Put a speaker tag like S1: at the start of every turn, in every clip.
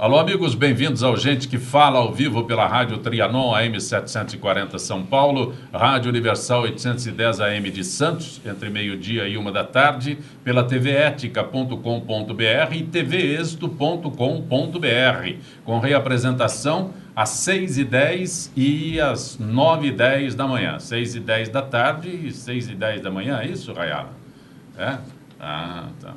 S1: Alô, amigos, bem-vindos ao Gente que Fala ao vivo pela Rádio Trianon, AM 740 São Paulo, Rádio Universal 810 AM de Santos, entre meio-dia e 13h, pela tvetica.com.br e tvexto.com.br, com reapresentação às 6h10 e às 9h10 da manhã. 6h10 da tarde e 6h10 da manhã, é isso, Rayala? É? Ah, tá.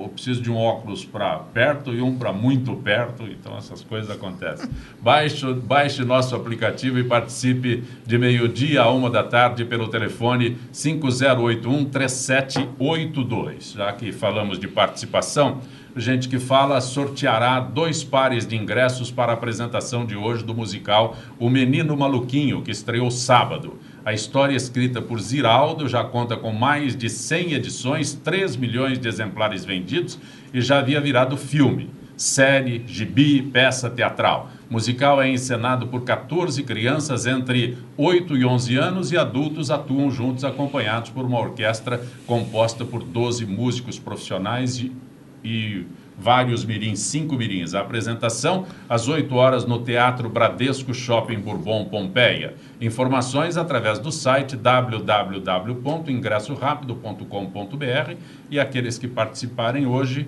S1: Eu preciso de um óculos para perto e um para muito perto, então essas coisas acontecem. Baixe nosso aplicativo e participe de meio-dia a 13h pelo telefone 5081-3782. Já que falamos de participação, Gente que Fala sorteará 2 pares de ingressos para a apresentação de hoje do musical O Menino Maluquinho, que estreou sábado. A história, escrita por Ziraldo, já conta com mais de 100 edições, 3 milhões de exemplares vendidos e já havia virado filme, série, gibi, peça teatral. O musical é encenado por 14 crianças entre 8 e 11 anos e adultos atuam juntos, acompanhados por uma orquestra composta por 12 músicos profissionais e vários mirins, 5 mirins. A apresentação às 8 horas no Teatro Bradesco Shopping Bourbon Pompeia. Informações através do site www.ingressorapido.com.br e aqueles que participarem hoje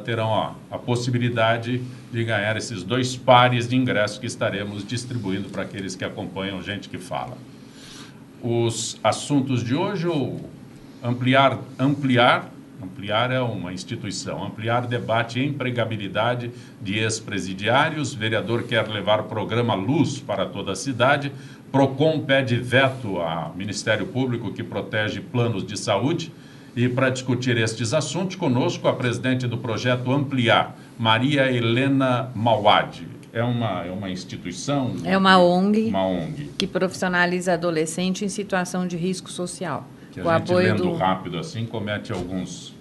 S1: terão a possibilidade de ganhar esses 2 pares de ingressos que estaremos distribuindo para aqueles que acompanham Gente que Fala. Os assuntos de hoje, ampliar é uma instituição. Ampliar debate e empregabilidade de ex-presidiários. Vereador quer levar programa Luz para toda a cidade. Procon pede veto ao Ministério Público que protege planos de saúde. E para discutir estes assuntos, conosco a presidente do projeto Ampliar, Maria Helena Mauad. É uma instituição?
S2: É uma ONG,
S1: uma ONG
S2: que profissionaliza adolescente em situação de risco social.
S1: Que a gente, lendo rápido assim, comete alguns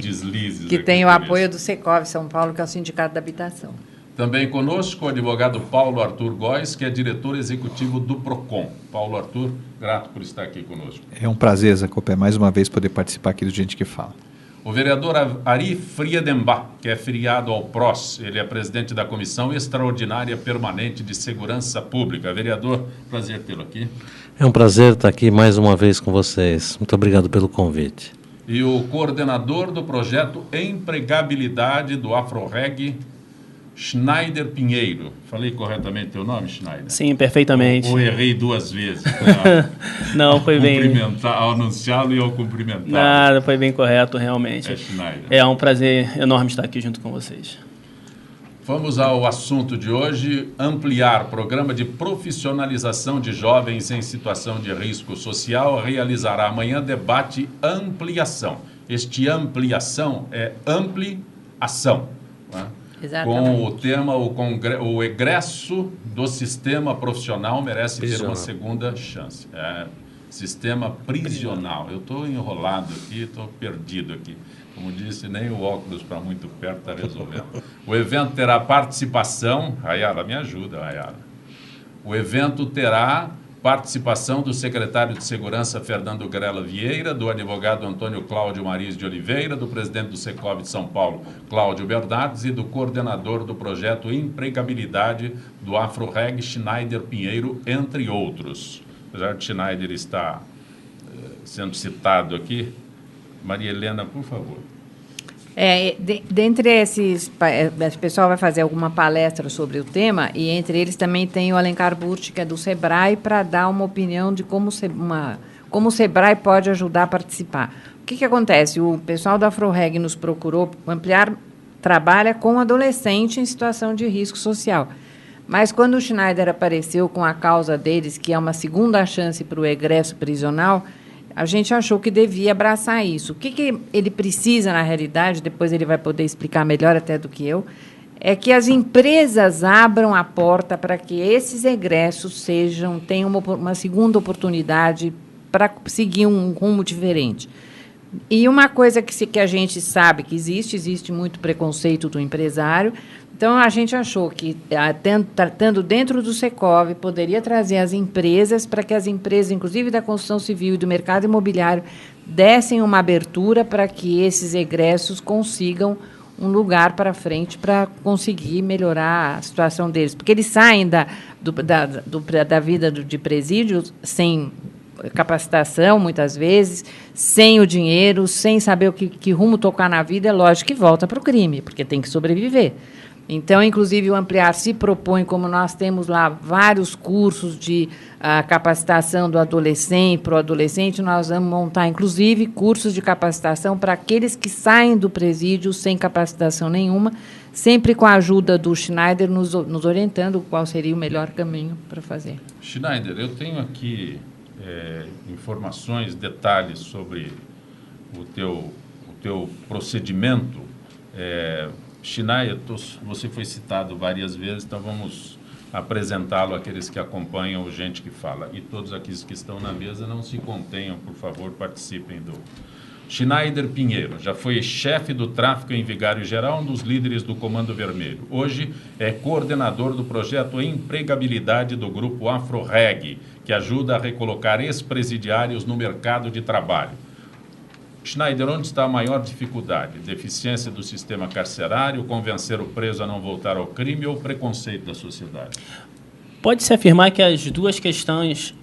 S1: deslizes.
S2: Que tem o apoio do Secov São Paulo, que é o Sindicato da Habitação.
S1: Também conosco o advogado Paulo Arthur Góes, que é diretor executivo do Procon. Paulo Arthur, grato por estar aqui conosco.
S3: É um prazer, Zacopé, mais uma vez poder participar aqui do Gente que Fala.
S1: O vereador Ari Friedenbach, que é filiado ao PROS, ele é presidente da Comissão Extraordinária Permanente de Segurança Pública. Vereador, prazer tê-lo aqui.
S4: É um prazer estar aqui mais uma vez com vocês. Muito obrigado pelo convite.
S1: E o coordenador do projeto Empregabilidade do AfroReg, Schneider Pinheiro. Falei corretamente teu nome, Schneider?
S5: Sim, perfeitamente.
S1: Ou errei 2 vezes?
S5: Não, foi bem...
S1: Ao anunciá-lo e ao cumprimentá-lo.
S5: Nada, foi bem correto, realmente.
S1: É Schneider.
S5: É um prazer enorme estar aqui junto com vocês.
S1: Vamos ao assunto de hoje. Ampliar programa de profissionalização de jovens em situação de risco social realizará amanhã debate Ampliação. Este Ampliação é Ampliação, né?
S2: Exatamente.
S1: Com o tema o egresso do sistema profissional merece ter uma segunda chance. Sistema prisional. Eu estou enrolado aqui, estou perdido aqui. Como disse, nem o óculos para muito perto está resolvendo. O evento terá participação... Rayala, me ajuda, Rayala. O evento terá participação do secretário de Segurança, Fernando Grela Vieira, do advogado Antônio Cláudio Mariz de Oliveira, do presidente do Secov de São Paulo, Cláudio Bernardes, e do coordenador do projeto Empregabilidade do AfroReg, Schneider Pinheiro, entre outros. Apesar de Schneider estar sendo citado aqui, Maria Helena, por favor.
S2: Dentre esses, o pessoal vai fazer alguma palestra sobre o tema, e entre eles também tem o Alencar Burti, que é do SEBRAE, para dar uma opinião de como o SEBRAE pode ajudar a participar. O que acontece? O pessoal da AfroReg nos procurou. Ampliar trabalha com adolescente em situação de risco social. Mas quando o Schneider apareceu com a causa deles, que é uma segunda chance para o egresso prisional, a gente achou que devia abraçar isso. O que ele precisa, na realidade, depois ele vai poder explicar melhor até do que eu, é que as empresas abram a porta para que esses egressos tenham uma segunda oportunidade para seguir um rumo diferente. E uma coisa que a gente sabe que existe muito preconceito do empresário. Então, a gente achou que, estando dentro do Secov, poderia trazer as empresas para que as empresas, inclusive da construção civil e do mercado imobiliário, dessem uma abertura para que esses egressos consigam um lugar para frente para conseguir melhorar a situação deles. Porque eles saem da vida de presídio sem capacitação, muitas vezes, sem o dinheiro, sem saber que rumo tocar na vida, é lógico que volta para o crime, porque tem que sobreviver. Então, inclusive, o Ampliar se propõe, como nós temos lá vários cursos de capacitação do adolescente, para o adolescente, nós vamos montar, inclusive, cursos de capacitação para aqueles que saem do presídio sem capacitação nenhuma, sempre com a ajuda do Schneider nos orientando qual seria o melhor caminho para fazer.
S1: Schneider, eu tenho aqui informações, detalhes sobre o teu procedimento. Schneider, você foi citado várias vezes, então vamos apresentá-lo àqueles que acompanham o Gente que Fala. E todos aqueles que estão na mesa não se contenham, por favor, participem do... Schneider Pinheiro, já foi chefe do tráfico em Vigário Geral, um dos líderes do Comando Vermelho. Hoje é coordenador do projeto Empregabilidade do Grupo AfroReg, que ajuda a recolocar ex-presidiários no mercado de trabalho. Schneider, onde está a maior dificuldade? Deficiência do sistema carcerário, convencer o preso a não voltar ao crime ou preconceito da sociedade?
S5: Pode-se afirmar que as duas questões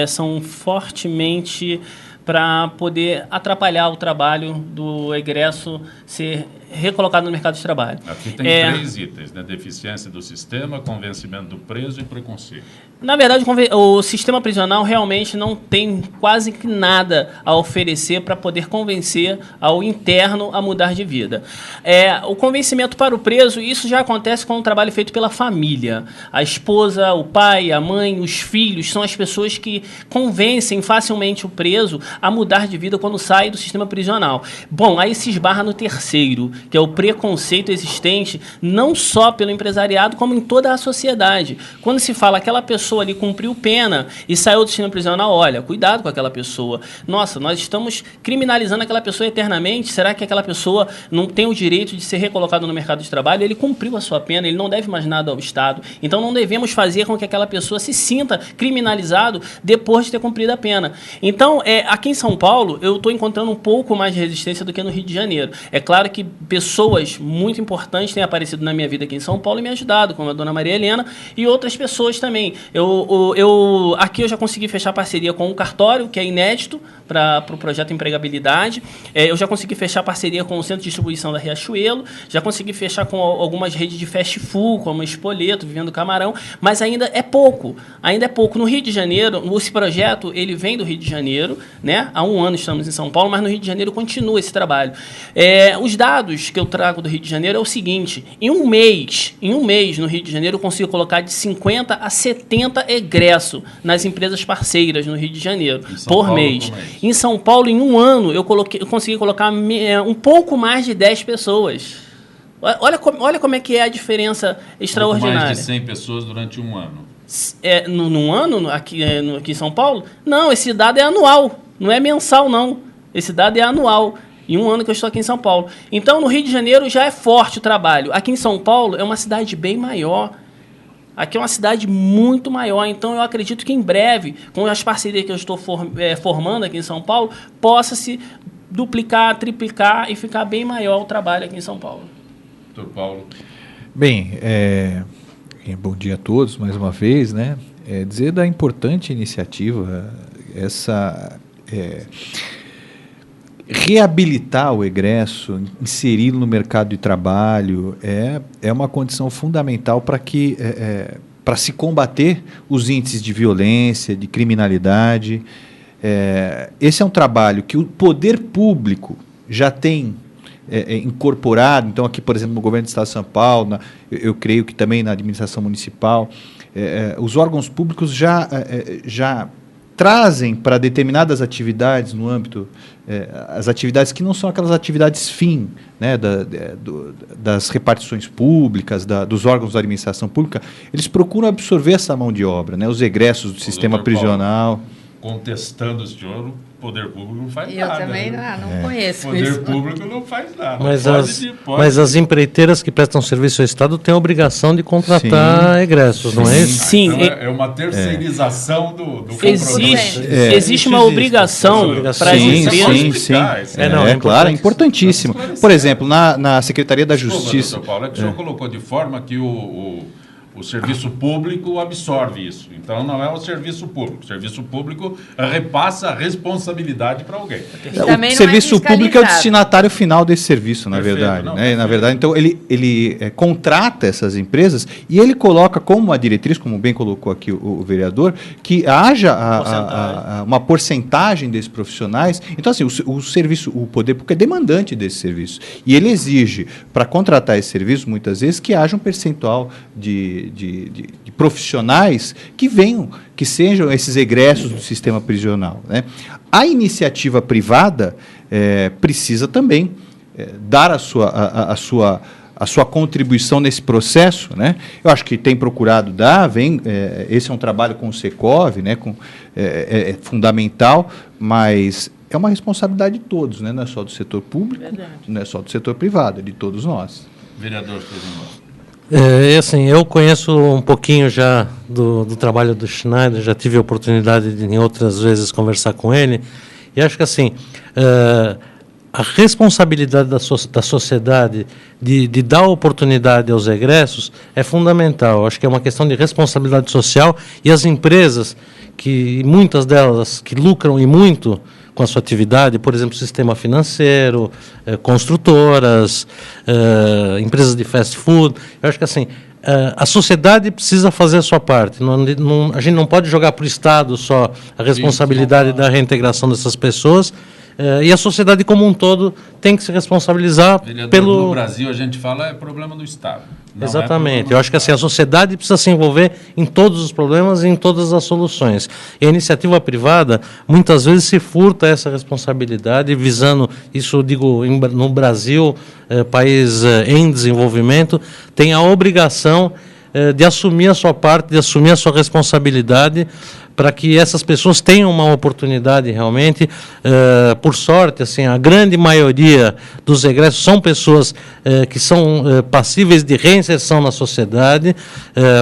S5: são fortemente para poder atrapalhar o trabalho do egresso ser recolocado no mercado de trabalho.
S1: Aqui tem 3 itens, né? Deficiência do sistema, convencimento do preso e preconceito.
S5: Na verdade, o sistema prisional realmente não tem quase que nada a oferecer para poder convencer ao interno a mudar de vida. O convencimento para o preso, isso já acontece com um trabalho feito pela família. A esposa, o pai, a mãe, os filhos são as pessoas que convencem facilmente o preso a mudar de vida quando sai do sistema prisional. Bom, aí se esbarra no terceiro, que é o preconceito existente não só pelo empresariado, como em toda a sociedade. Quando se fala aquela pessoa ali cumpriu pena e saiu do sistema prisional, olha, cuidado com aquela pessoa. Nossa, nós estamos criminalizando aquela pessoa eternamente. Será que aquela pessoa não tem o direito de ser recolocado no mercado de trabalho? Ele cumpriu a sua pena, ele não deve mais nada ao Estado. Então não devemos fazer com que aquela pessoa se sinta criminalizado depois de ter cumprido a pena. Então, aqui em São Paulo, eu estou encontrando um pouco mais de resistência do que no Rio de Janeiro. É claro que pessoas muito importantes têm aparecido na minha vida aqui em São Paulo e me ajudado, como a dona Maria Helena e outras pessoas também. Aqui eu já consegui fechar parceria com o cartório, que é inédito para o projeto Empregabilidade. Eu já consegui fechar parceria com o Centro de Distribuição da Riachuelo, já consegui fechar com algumas redes de fast food, como Espoleto, Vivendo Camarão, mas ainda é pouco. No Rio de Janeiro, esse projeto ele vem do Rio de Janeiro, né? Há 1 ano estamos em São Paulo, mas no Rio de Janeiro continua esse trabalho. Os dados que eu trago do Rio de Janeiro é o seguinte: em um mês no Rio de Janeiro eu consigo colocar de 50 a 70 egresso nas empresas parceiras no Rio de Janeiro, por mês. Em São Paulo, em 1 ano, eu consegui colocar um pouco mais de 10 pessoas. Olha como é que é a diferença extraordinária.
S1: Mais de 100 pessoas durante 1 ano.
S5: Num ano, aqui em São Paulo? Não, esse dado é anual, não é mensal, não. Esse dado é anual. Em 1 ano que eu estou aqui em São Paulo. Então, no Rio de Janeiro já é forte o trabalho. Aqui em São Paulo é uma cidade bem maior. Aqui é uma cidade muito maior, então eu acredito que em breve, com as parcerias que eu estou formando aqui em São Paulo, possa se duplicar, triplicar e ficar bem maior o trabalho aqui em São Paulo.
S1: Doutor Paulo.
S3: Bem, bom dia a todos mais uma vez, né? Dizer da importante iniciativa, reabilitar o egresso, inseri-lo no mercado de trabalho, é uma condição fundamental para se combater os índices de violência, de criminalidade. Esse é um trabalho que o poder público já tem incorporado. Então, aqui, por exemplo, no governo do Estado de São Paulo, eu creio que também na administração municipal, os órgãos públicos já trazem para determinadas atividades no âmbito, as atividades que não são aquelas atividades fim, né, das repartições públicas, dos órgãos da administração pública, eles procuram absorver essa mão de obra, né, os egressos do sistema prisional.
S1: contestando o senhor, o poder público não faz
S2: Eu
S1: nada.
S2: também
S1: né?
S2: não conheço
S1: O poder
S2: isso.
S1: público não faz nada.
S4: Mas as empreiteiras que prestam serviço ao Estado têm a obrigação de contratar egressos, não é isso?
S5: Sim.
S1: Então é uma terceirização do compromisso.
S5: Existe uma obrigação para as
S3: Sim,
S5: empresas.
S3: sim.
S4: É
S3: Claro, é importantíssimo. Por exemplo, na Secretaria da
S1: Desculpa,
S3: Justiça...
S1: doutor Paulo, é que o senhor colocou de forma que o serviço público absorve isso. Então, não é o serviço público. O serviço público repassa a responsabilidade para alguém.
S3: O serviço público é o destinatário final desse serviço, na
S1: Perfeito,
S3: verdade.
S1: não,
S3: Né?
S1: perfeito.
S3: Na verdade, então, ele contrata essas empresas e ele coloca como uma diretriz, como bem colocou aqui o vereador, que haja uma porcentagem desses profissionais. Então, assim, o poder público é demandante desse serviço. E ele exige, para contratar esse serviço, muitas vezes, que haja um percentual de profissionais que venham, que sejam esses egressos do sistema prisional. Né? A iniciativa privada precisa também dar a sua contribuição nesse processo. Né? Eu acho que tem procurado dar, esse é um trabalho com o Secov, né? É fundamental, mas é uma responsabilidade de todos, né? Não é só do setor público, não é só do setor privado, é de todos nós.
S1: Vereador Fernando.
S4: Assim, eu conheço um pouquinho já do trabalho do Schneider, já tive a oportunidade de, em outras vezes, conversar com ele, e acho que, assim, a responsabilidade da sociedade de dar oportunidade aos egressos é fundamental. Acho que é uma questão de responsabilidade social, e as empresas, que muitas delas que lucram e muito com a sua atividade, por exemplo, sistema financeiro, construtoras, empresas de fast food. Eu acho que, assim, a sociedade precisa fazer a sua parte. A gente não pode jogar para o Estado só a responsabilidade da reintegração dessas pessoas, e a sociedade como um todo tem que se responsabilizar
S1: No Brasil, a gente fala é problema do Estado.
S4: Exatamente. Eu acho que, assim, a sociedade precisa se envolver em todos os problemas e em todas as soluções. E a iniciativa privada, muitas vezes, se furta essa responsabilidade, visando, isso eu digo, no Brasil, país em desenvolvimento, tem a obrigação de assumir a sua parte, de assumir a sua responsabilidade, para que essas pessoas tenham uma oportunidade realmente. Por sorte, assim, a grande maioria dos egressos são pessoas que são passíveis de reinserção na sociedade,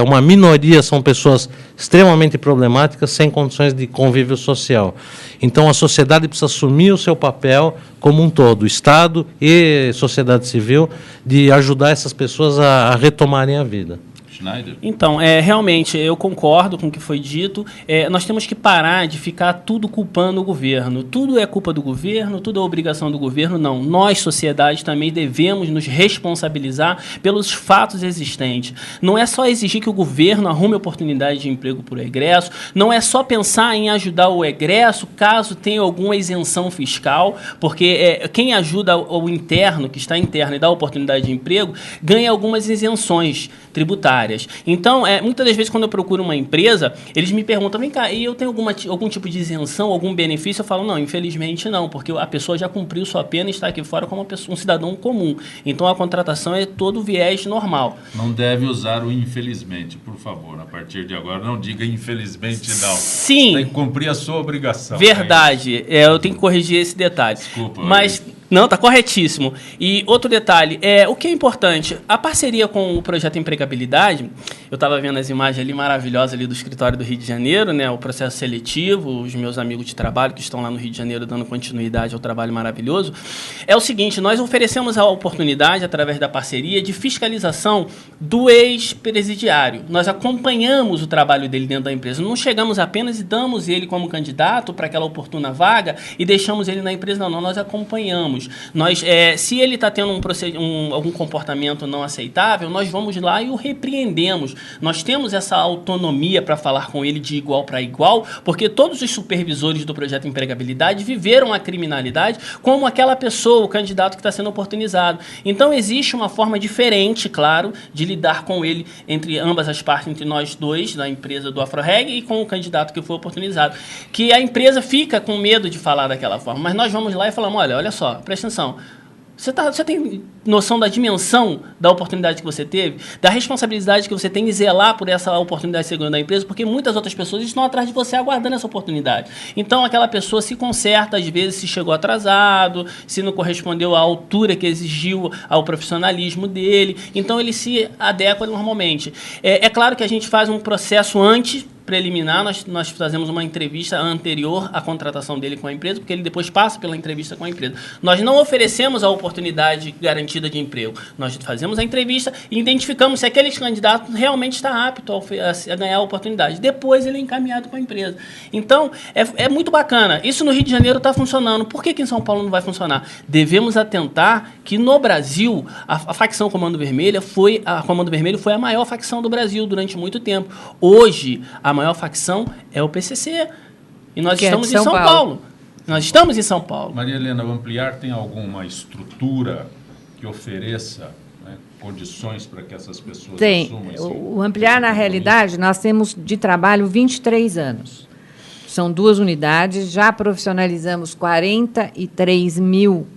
S4: uma minoria são pessoas extremamente problemáticas, sem condições de convívio social. Então, a sociedade precisa assumir o seu papel como um todo, Estado e sociedade civil, de ajudar essas pessoas a retomarem a vida.
S1: Schneider.
S5: Então, realmente, eu concordo com o que foi dito. Nós temos que parar de ficar tudo culpando o governo. Tudo é culpa do governo, tudo é obrigação do governo. Não, nós, sociedade, também devemos nos responsabilizar pelos fatos existentes. Não é só exigir que o governo arrume oportunidade de emprego por egresso, não é só pensar em ajudar o egresso caso tenha alguma isenção fiscal, porque quem ajuda o interno, que está interno e dá oportunidade de emprego, ganha algumas isenções tributárias. Então, muitas das vezes, quando eu procuro uma empresa, eles me perguntam, vem cá, e eu tenho algum tipo de isenção, algum benefício? Eu falo, não, infelizmente não, porque a pessoa já cumpriu sua pena e está aqui fora como um cidadão comum. Então, a contratação é todo viés normal.
S1: Não deve usar o infelizmente, por favor. A partir de agora, não diga infelizmente não.
S5: Sim.
S1: Tem que cumprir a sua obrigação.
S5: Verdade. Eu tenho que corrigir esse detalhe.
S1: Desculpa.
S5: Mas... Não, está corretíssimo. E outro detalhe, o que é importante, a parceria com o projeto Empregabilidade, eu estava vendo as imagens ali maravilhosas ali do escritório do Rio de Janeiro, né, o processo seletivo, os meus amigos de trabalho que estão lá no Rio de Janeiro dando continuidade ao trabalho maravilhoso. É o seguinte, nós oferecemos a oportunidade, através da parceria, de fiscalização do ex-presidiário. Nós acompanhamos o trabalho dele dentro da empresa. Não chegamos apenas e damos ele como candidato para aquela oportuna vaga e deixamos ele na empresa. Não, nós acompanhamos. Nós, se ele está tendo algum comportamento não aceitável, nós vamos lá e o repreendemos. Nós temos essa autonomia para falar com ele de igual para igual, porque todos os supervisores do projeto Empregabilidade viveram a criminalidade como aquela pessoa, o candidato que está sendo oportunizado. Então, existe uma forma diferente, claro, de lidar com ele entre ambas as partes, entre nós dois, da empresa do AfroReg, e com o candidato que foi oportunizado. Que a empresa fica com medo de falar daquela forma, mas nós vamos lá e falamos, olha só, presta atenção, Você tem noção da dimensão da oportunidade que você teve? Da responsabilidade que você tem em zelar por essa oportunidade de segurança da empresa? Porque muitas outras pessoas estão atrás de você aguardando essa oportunidade. Então, aquela pessoa se conserta, às vezes, se chegou atrasado, se não correspondeu à altura que exigiu ao profissionalismo dele. Então, ele se adequa normalmente. É claro que a gente faz um processo antes preliminar, nós fazemos uma entrevista anterior à contratação dele com a empresa, porque ele depois passa pela entrevista com a empresa. Nós não oferecemos a oportunidade garantida de emprego. Nós fazemos a entrevista e identificamos se aquele candidato realmente está apto a ganhar a oportunidade. Depois ele é encaminhado com a empresa. Então, é muito bacana. Isso no Rio de Janeiro está funcionando. Por que em São Paulo não vai funcionar? Devemos atentar que no Brasil, a facção Comando Vermelho foi a maior facção do Brasil durante muito tempo. Hoje, a maior facção é o PCC. E nós estamos em São Paulo. Nós estamos em São Paulo.
S1: Maria Helena, o Ampliar tem alguma estrutura que ofereça, né, condições para que essas pessoas assumam esse...
S2: O Ampliar, na realidade, nós temos de trabalho 23 anos. São 2 unidades, já profissionalizamos 43 mil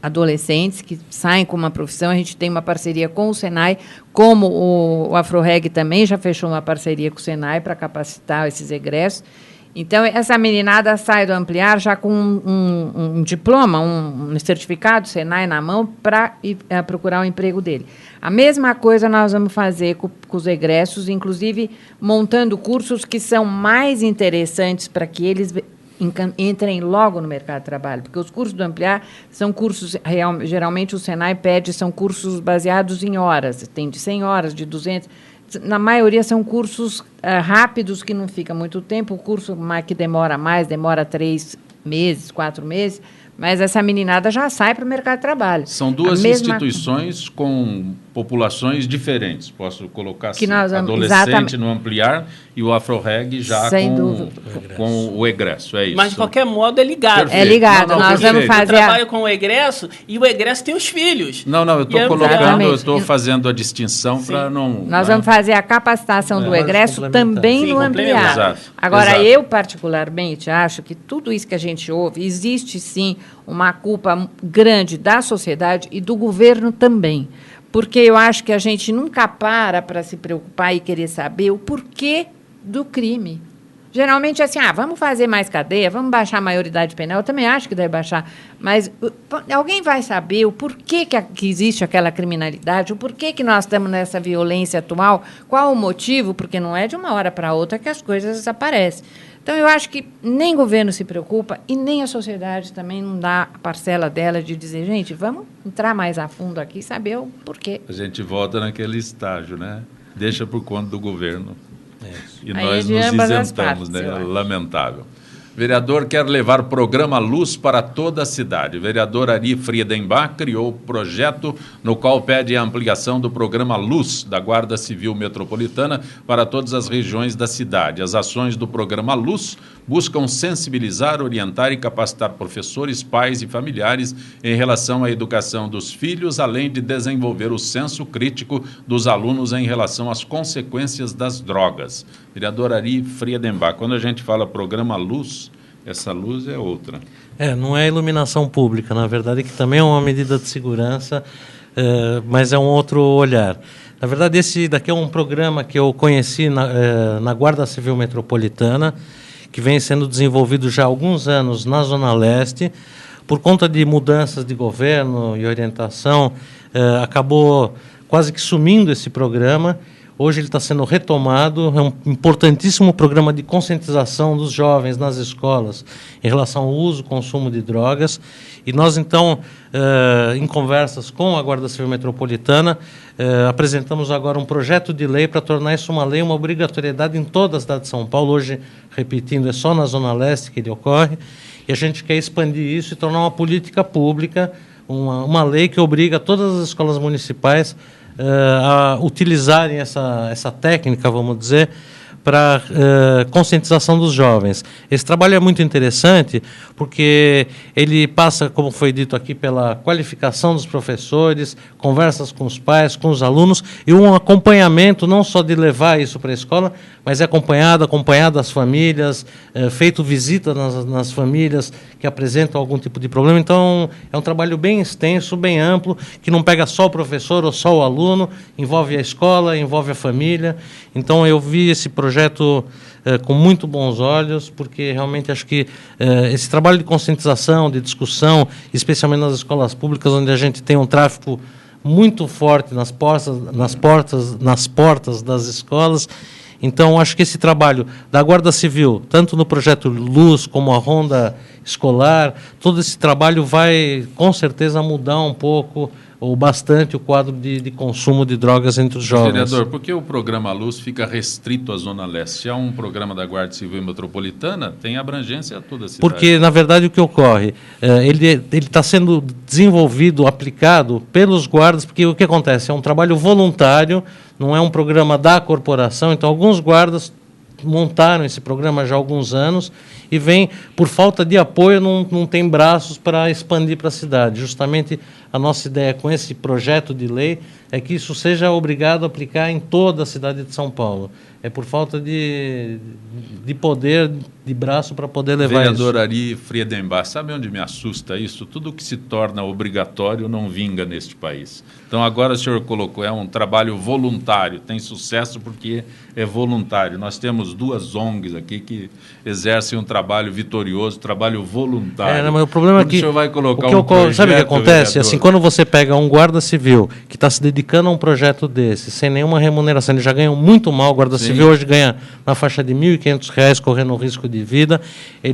S2: adolescentes que saem com uma profissão. A gente tem uma parceria com o Senai, como o AfroReg também já fechou uma parceria com o Senai para capacitar esses egressos. Então, essa meninada sai do Ampliar já com um diploma, um certificado Senai na mão para procurar o emprego dele. A mesma coisa nós vamos fazer com os egressos, inclusive montando cursos que são mais interessantes para que eles entrem logo no mercado de trabalho, porque os cursos do Ampliar são cursos, geralmente o Senai pede, são cursos baseados em horas, tem de 100 horas, de 200, na maioria são cursos rápidos, que não fica muito tempo, o curso que demora mais, demora 3 meses, 4 meses, mas essa meninada já sai para o mercado de trabalho.
S1: São 2 instituições com populações diferentes, posso colocar assim, adolescente no Ampliar e o AfroReg já com o egresso, é isso.
S5: Mas, de qualquer modo, é ligado.
S1: Perfeito.
S2: É ligado, nós vamos fazer...
S5: Eu trabalho com o egresso e o egresso tem os filhos.
S1: Não, eu estou colocando, eu estou fazendo a distinção para não...
S2: Nós vamos fazer a capacitação do egresso também no Ampliar.
S1: Exato.
S2: Agora, eu particularmente acho que tudo isso que a gente ouve, existe sim uma culpa grande da sociedade e do governo também. Porque eu acho que a gente nunca para se preocupar e querer saber o porquê do crime. Geralmente é assim, vamos fazer mais cadeia, vamos baixar a maioridade penal. Eu também acho que deve baixar, mas alguém vai saber o porquê que existe aquela criminalidade, o porquê que nós estamos nessa violência atual, qual o motivo, porque não é de uma hora para outra que as coisas desaparecem. Então, eu acho que nem o governo se preocupa e nem a sociedade também não dá a parcela dela de dizer, gente, vamos entrar mais a fundo aqui e saber o porquê.
S1: A gente volta naquele estágio, né? Deixa por conta do governo. E
S2: aí
S1: nós nos isentamos, né? Lamentável. Vereador quer levar programa Luz para toda a cidade. O vereador Ari Friedenbach criou o projeto no qual pede a ampliação do programa Luz da Guarda Civil Metropolitana para todas as regiões da cidade. As ações do programa Luz buscam sensibilizar, orientar e capacitar professores, pais e familiares em relação à educação dos filhos, além de desenvolver o senso crítico dos alunos em relação às consequências das drogas. Vereador Ari Friedenbach, quando a gente fala programa Luz, essa luz é outra.
S4: Não é iluminação pública, na verdade, que também é uma medida de segurança, mas é um outro olhar. Na verdade, esse daqui é um programa que eu conheci na Guarda Civil Metropolitana, que vem sendo desenvolvido já há alguns anos na Zona Leste. Por conta de mudanças de governo e orientação, acabou quase que sumindo esse programa. Hoje ele está sendo retomado, é um importantíssimo programa de conscientização dos jovens nas escolas em relação ao uso e consumo de drogas. E nós, então, em conversas com a Guarda Civil Metropolitana, apresentamos agora um projeto de lei para tornar isso uma lei, uma obrigatoriedade em toda a cidade de São Paulo. Hoje, repetindo, é só na Zona Leste que ele ocorre. E a gente quer expandir isso e tornar uma política pública, uma lei que obriga todas as escolas municipais a utilizarem essa técnica, vamos dizer, para conscientização dos jovens. Esse trabalho é muito interessante porque ele passa, como foi dito aqui, pela qualificação dos professores, conversas com os pais, com os alunos e um acompanhamento não só de levar isso para a escola, mas é acompanhado as famílias, feito visita nas famílias que apresentam algum tipo de problema. Então, é um trabalho bem extenso, bem amplo, que não pega só o professor ou só o aluno, envolve a escola, envolve a família. Então, eu vi esse projeto com muito bons olhos, porque realmente acho que esse trabalho de conscientização, de discussão, especialmente nas escolas públicas, onde a gente tem um tráfico muito forte nas portas das escolas. Então, acho que esse trabalho da Guarda Civil, tanto no projeto Luz como a Ronda Escolar, todo esse trabalho vai, com certeza, mudar um pouco ou bastante o quadro de consumo de drogas entre os jovens.
S1: Vereador, por que o programa Luz fica restrito à Zona Leste? Se é um programa da Guarda Civil Metropolitana, tem abrangência a toda a cidade.
S4: Porque, na verdade, o que ocorre, ele está sendo desenvolvido, aplicado pelos guardas, porque o que acontece? É um trabalho voluntário, não é um programa da corporação, então alguns guardas montaram esse programa já há alguns anos e vem, por falta de apoio, não tem braços para expandir para a cidade. Justamente a nossa ideia com esse projeto de lei é que isso seja obrigado a aplicar em toda a cidade de São Paulo. É por falta de poder, de braço para poder levar isso.
S1: Vereador Ari Friedenbach, sabe onde me assusta isso? Tudo que se torna obrigatório não vinga neste país. Então agora o senhor colocou, é um trabalho voluntário, tem sucesso porque é voluntário. Nós temos 2 ONGs aqui que exercem um trabalho vitorioso, trabalho voluntário.
S4: Mas o problema é que
S1: o senhor vai colocar
S4: sabe o que acontece? Assim, quando você pega um guarda civil que está se dedicando a um projeto desse, sem nenhuma remuneração, eles já ganham muito mal, o guarda civil hoje ganha na faixa de R$ 1.500, correndo risco de vida. E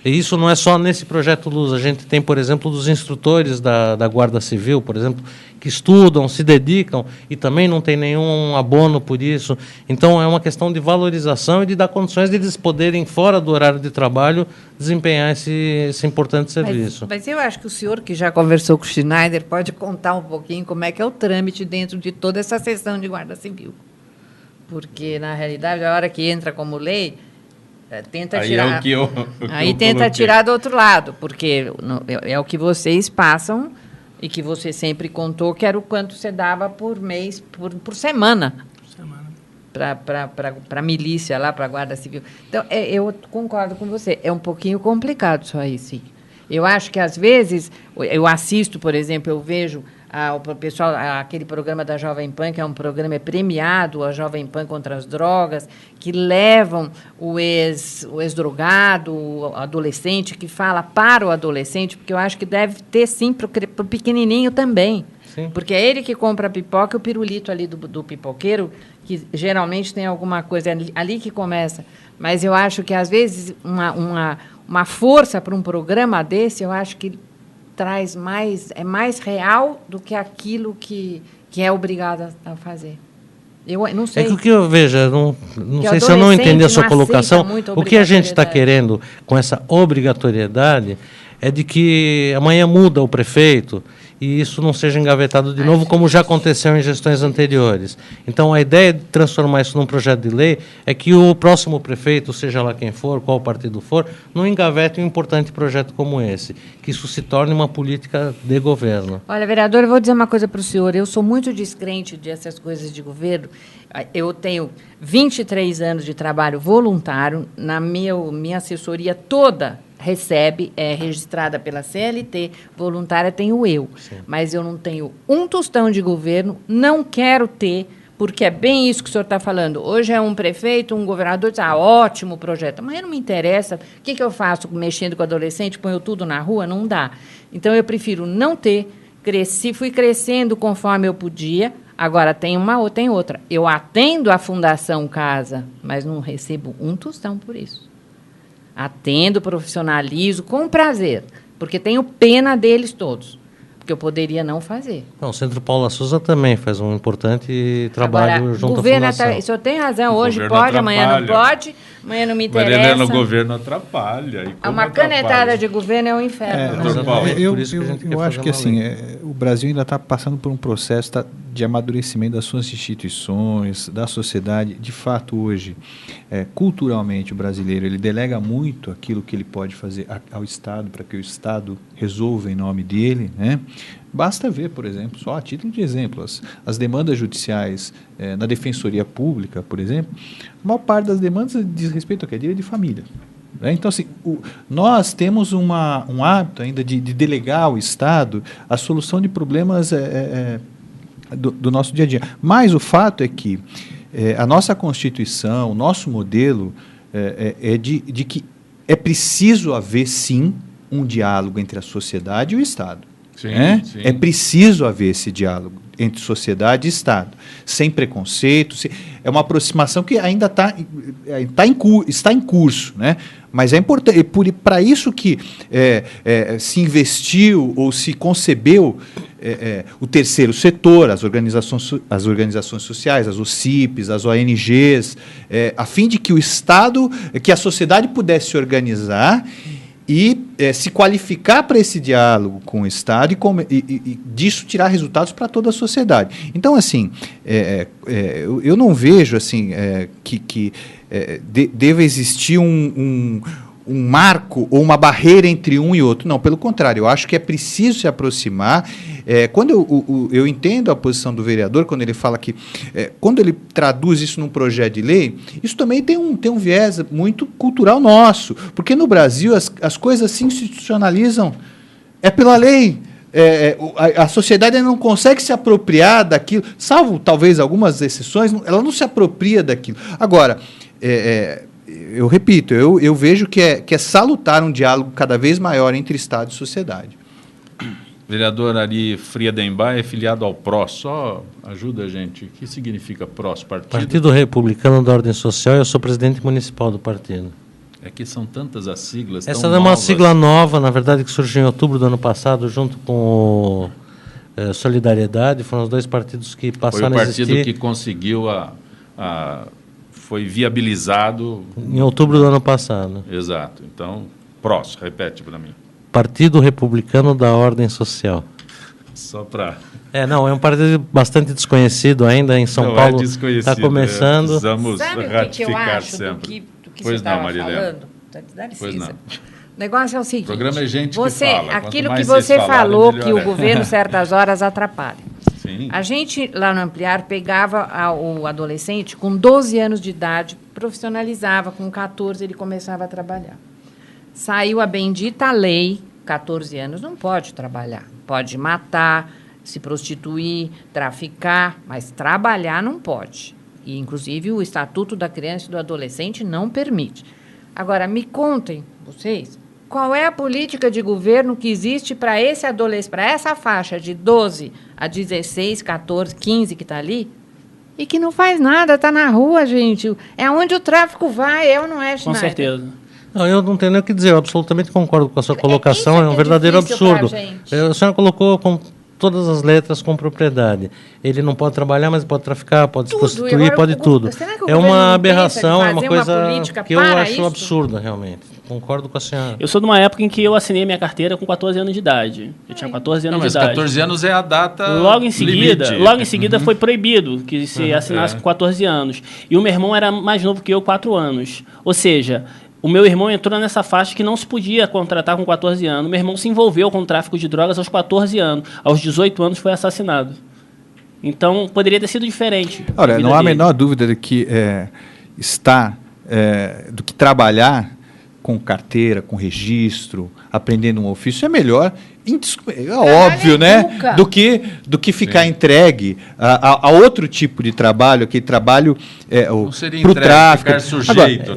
S4: isso não é só nesse projeto Luz. A gente tem, por exemplo, dos instrutores da Guarda Civil, por exemplo, que estudam, se dedicam e também não tem nenhum abono por isso. Então, é uma questão de valorização e de dar condições de eles poderem, fora do horário de trabalho, desempenhar esse importante serviço.
S2: Mas eu acho que o senhor, que já conversou com o Schneider, pode contar um pouquinho como é que é o trâmite dentro de toda essa sessão de Guarda Civil. Porque, na realidade, a hora que entra como lei, tenta
S1: aí
S2: tirar...
S1: É o que eu
S2: tenta
S1: coloquei.
S2: tirar do outro lado, porque é o que vocês passam e que você sempre contou, que era o quanto você dava por mês, por semana. Para a milícia lá, para a Guarda Civil. Então, eu concordo com você, é um pouquinho complicado isso aí, sim. Eu acho que, às vezes, eu assisto, por exemplo, eu vejo o pessoal, aquele programa da Jovem Pan, que é um programa premiado, a Jovem Pan contra as drogas, que levam o ex-drogado, o adolescente, que fala para o adolescente, porque eu acho que deve ter, sim, para o pequenininho também. Sim. Porque é ele que compra a pipoca e o pirulito ali do pipoqueiro, que geralmente tem alguma coisa ali que começa. Mas eu acho que, às vezes, uma força para um programa desse, eu acho que traz é mais real do que aquilo que é obrigado a fazer. Eu não sei.
S4: É que o que eu vejo, não sei se eu não entendi a sua colocação, o que a gente está querendo com essa obrigatoriedade é de que amanhã muda o prefeito e isso não seja engavetado de novo, como já aconteceu em gestões anteriores. Então, a ideia de transformar isso num projeto de lei é que o próximo prefeito, seja lá quem for, qual partido for, não engavete um importante projeto como esse, que isso se torne uma política de governo.
S2: Olha, vereador, eu vou dizer uma coisa para o senhor. Eu sou muito descrente dessas coisas de governo. Eu tenho 23 anos de trabalho voluntário, na minha assessoria toda recebe, é registrada pela CLT, voluntária tenho eu. Sim. Mas eu não tenho um tostão de governo, não quero ter, porque é bem isso que o senhor está falando. Hoje é um prefeito, um governador, diz, ótimo projeto. Amanhã não me interessa, o que eu faço mexendo com adolescente, ponho tudo na rua? Não dá. Então, eu prefiro não ter, fui crescendo conforme eu podia, agora tem uma ou tem outra. Eu atendo a Fundação Casa, mas não recebo um tostão por isso. Atendo, profissionalizo, com prazer, porque tenho pena deles todos, porque eu poderia não fazer.
S4: Não, o Centro Paula Souza também faz um importante trabalho. Agora, junto à Fundação.
S2: O senhor tem razão, hoje pode, amanhã não pode, amanhã não me interessa.
S1: Mariana, no governo atrapalha.
S2: Uma canetada de governo é um inferno.
S3: Eu acho que assim, o Brasil ainda está passando por um processo, está de amadurecimento das suas instituições, da sociedade. De fato, hoje, culturalmente, o brasileiro ele delega muito aquilo que ele pode fazer ao Estado, para que o Estado resolva em nome dele, né? Basta ver, por exemplo, só a título de exemplo, as demandas judiciais na Defensoria Pública, por exemplo, a maior parte das demandas diz respeito ao que é direito de família. Então, assim, nós temos um hábito ainda de delegar ao Estado a solução de problemas do nosso dia a dia. Mas o fato é que a nossa Constituição, o nosso modelo é de que é preciso haver, sim, um diálogo entre a sociedade e o Estado.
S1: Sim, sim.
S3: É preciso haver esse diálogo entre sociedade e Estado, sem preconceito. É uma aproximação que ainda está em curso, né? Mas é importante, para isso que se investiu ou se concebeu o terceiro setor, as organizações sociais, as OCIPs, as ONGs, a fim de que o Estado, que a sociedade pudesse se organizar e se qualificar para esse diálogo com o Estado e disso tirar resultados para toda a sociedade. Então, assim, eu não vejo assim, que deva existir um marco ou uma barreira entre um e outro. Não, pelo contrário, eu acho que é preciso se aproximar. Quando eu entendo a posição do vereador, quando ele fala que, quando ele traduz isso num projeto de lei, isso também tem um viés muito cultural nosso, porque no Brasil as coisas se institucionalizam pela lei. A sociedade não consegue se apropriar daquilo, salvo talvez algumas exceções, ela não se apropria daquilo. Agora, eu repito, eu vejo que é salutar um diálogo cada vez maior entre Estado e sociedade.
S1: Vereador Ari Friedenbach é filiado ao PROS. Só ajuda a gente. O que significa PROS?
S4: Partido Republicano da Ordem Social. Eu sou presidente municipal do partido.
S1: É que são tantas as siglas.
S4: Essa é uma sigla nova, na verdade, que surgiu em outubro do ano passado, junto com Solidariedade. Foram os dois partidos que passaram a existir.
S1: Foi o partido que conseguiu foi viabilizado...
S4: Em outubro do ano passado.
S1: Exato. Então, PROS, repete para mim.
S4: Partido Republicano da Ordem Social.
S1: Só para...
S4: Não, é um partido bastante desconhecido ainda em São Paulo.
S1: É desconhecido.
S4: Está começando.
S1: Precisamos
S2: Sabe
S1: ratificar
S2: o que eu acho
S1: sempre.
S2: do que
S1: Pois
S2: você
S1: não,
S2: estava
S1: Marilena.
S2: falando? Dá licença.
S1: Pois não.
S2: O negócio é o seguinte.
S1: O programa é gente que fala.
S2: Aquilo
S1: Quanto
S2: que
S1: mais vocês
S2: você
S1: falarem,
S2: falou,
S1: melhor
S2: que o
S1: é.
S2: governo, certas horas, atrapalha.
S1: Sim.
S2: A gente, lá no Ampliar, pegava o adolescente com 12 anos de idade, profissionalizava, com 14 ele começava a trabalhar. Saiu a bendita lei, 14 anos não pode trabalhar. Pode matar, se prostituir, traficar, mas trabalhar não pode. E, inclusive, o Estatuto da Criança e do Adolescente não permite. Agora, me contem, vocês, qual é a política de governo que existe para esse adolescente, para essa faixa de 12 a 16, 14, 15 que está ali, e que não faz nada, está na rua, gente. É onde o tráfico vai, ou não é, Schneider?
S5: Com certeza.
S4: Não, eu não tenho nem o que dizer, eu absolutamente concordo com a sua colocação, é um verdadeiro absurdo. A senhora colocou com todas as letras com propriedade. Ele não pode trabalhar, mas pode traficar, pode se prostituir, pode tudo. É uma aberração, é uma coisa que eu acho absurda, realmente. Concordo com a senhora.
S5: Eu sou de uma época em que eu assinei minha carteira com 14 anos de idade. Eu tinha 14 anos de idade.
S1: Mas 14 anos é a data
S5: Logo em seguida,
S1: limite.
S5: Foi proibido que se assinasse com 14 anos. E o meu irmão era mais novo que eu, 4 anos. Ou seja, o meu irmão entrou nessa faixa que não se podia contratar com 14 anos. Meu irmão se envolveu com o tráfico de drogas aos 14 anos. Aos 18 anos foi assassinado. Então, poderia ter sido diferente.
S3: Olha, não há a menor dúvida de que do que trabalhar com carteira, com registro, aprendendo um ofício é melhor, óbvio, né? Do que ficar entregue a outro tipo de trabalho, aquele trabalho para o tráfico.
S1: Ficar sujeito,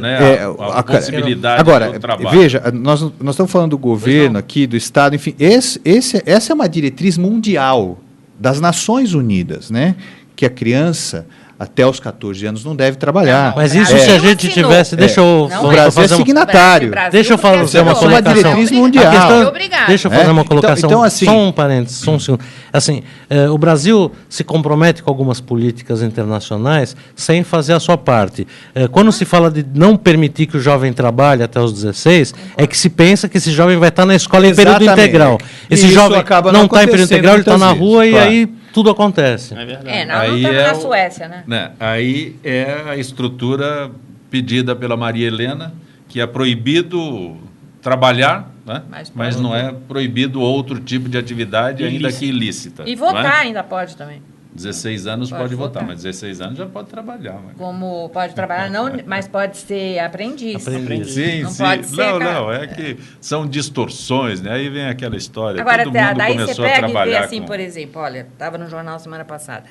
S1: a possibilidade do trabalho.
S3: Veja, nós estamos falando do governo aqui, do Estado, enfim, essa é uma diretriz mundial das Nações Unidas, né? Que a criança até os 14 anos não deve trabalhar.
S4: Mas isso se a gente tivesse... Deixa eu...
S3: O Brasil é signatário.
S4: Deixa eu fazer uma colocação.
S3: É uma diretriz mundial.
S4: Deixa eu fazer uma colocação.
S3: Então, assim,
S4: só um parênteses, só um segundo. Assim, o Brasil se compromete com algumas políticas internacionais sem fazer a sua parte. Quando se fala de não permitir que o jovem trabalhe até os 16, é que se pensa que esse jovem vai estar na escola em período integral. Esse jovem não está em período integral, ele está na rua e aí... tudo acontece.
S5: É verdade.
S2: Nós não estamos na Suécia, né?
S1: Aí é a estrutura pedida pela Maria Helena, que é proibido trabalhar, né? Mas não é proibido outro tipo de atividade, ainda que ilícita.
S2: E votar ainda pode também.
S1: 16 anos pode votar, mas 16 anos já pode trabalhar. Mas...
S2: Como pode trabalhar, não, mas pode ser aprendiz.
S1: Sim,
S2: não
S1: sim.
S2: pode ser,
S1: não, é que são distorções, né? Aí vem aquela história.
S2: Agora,
S1: todo mundo
S2: daí
S1: começou
S2: você
S1: a
S2: pega e vê
S1: trabalhar
S2: assim, por exemplo, olha, estava no jornal semana passada,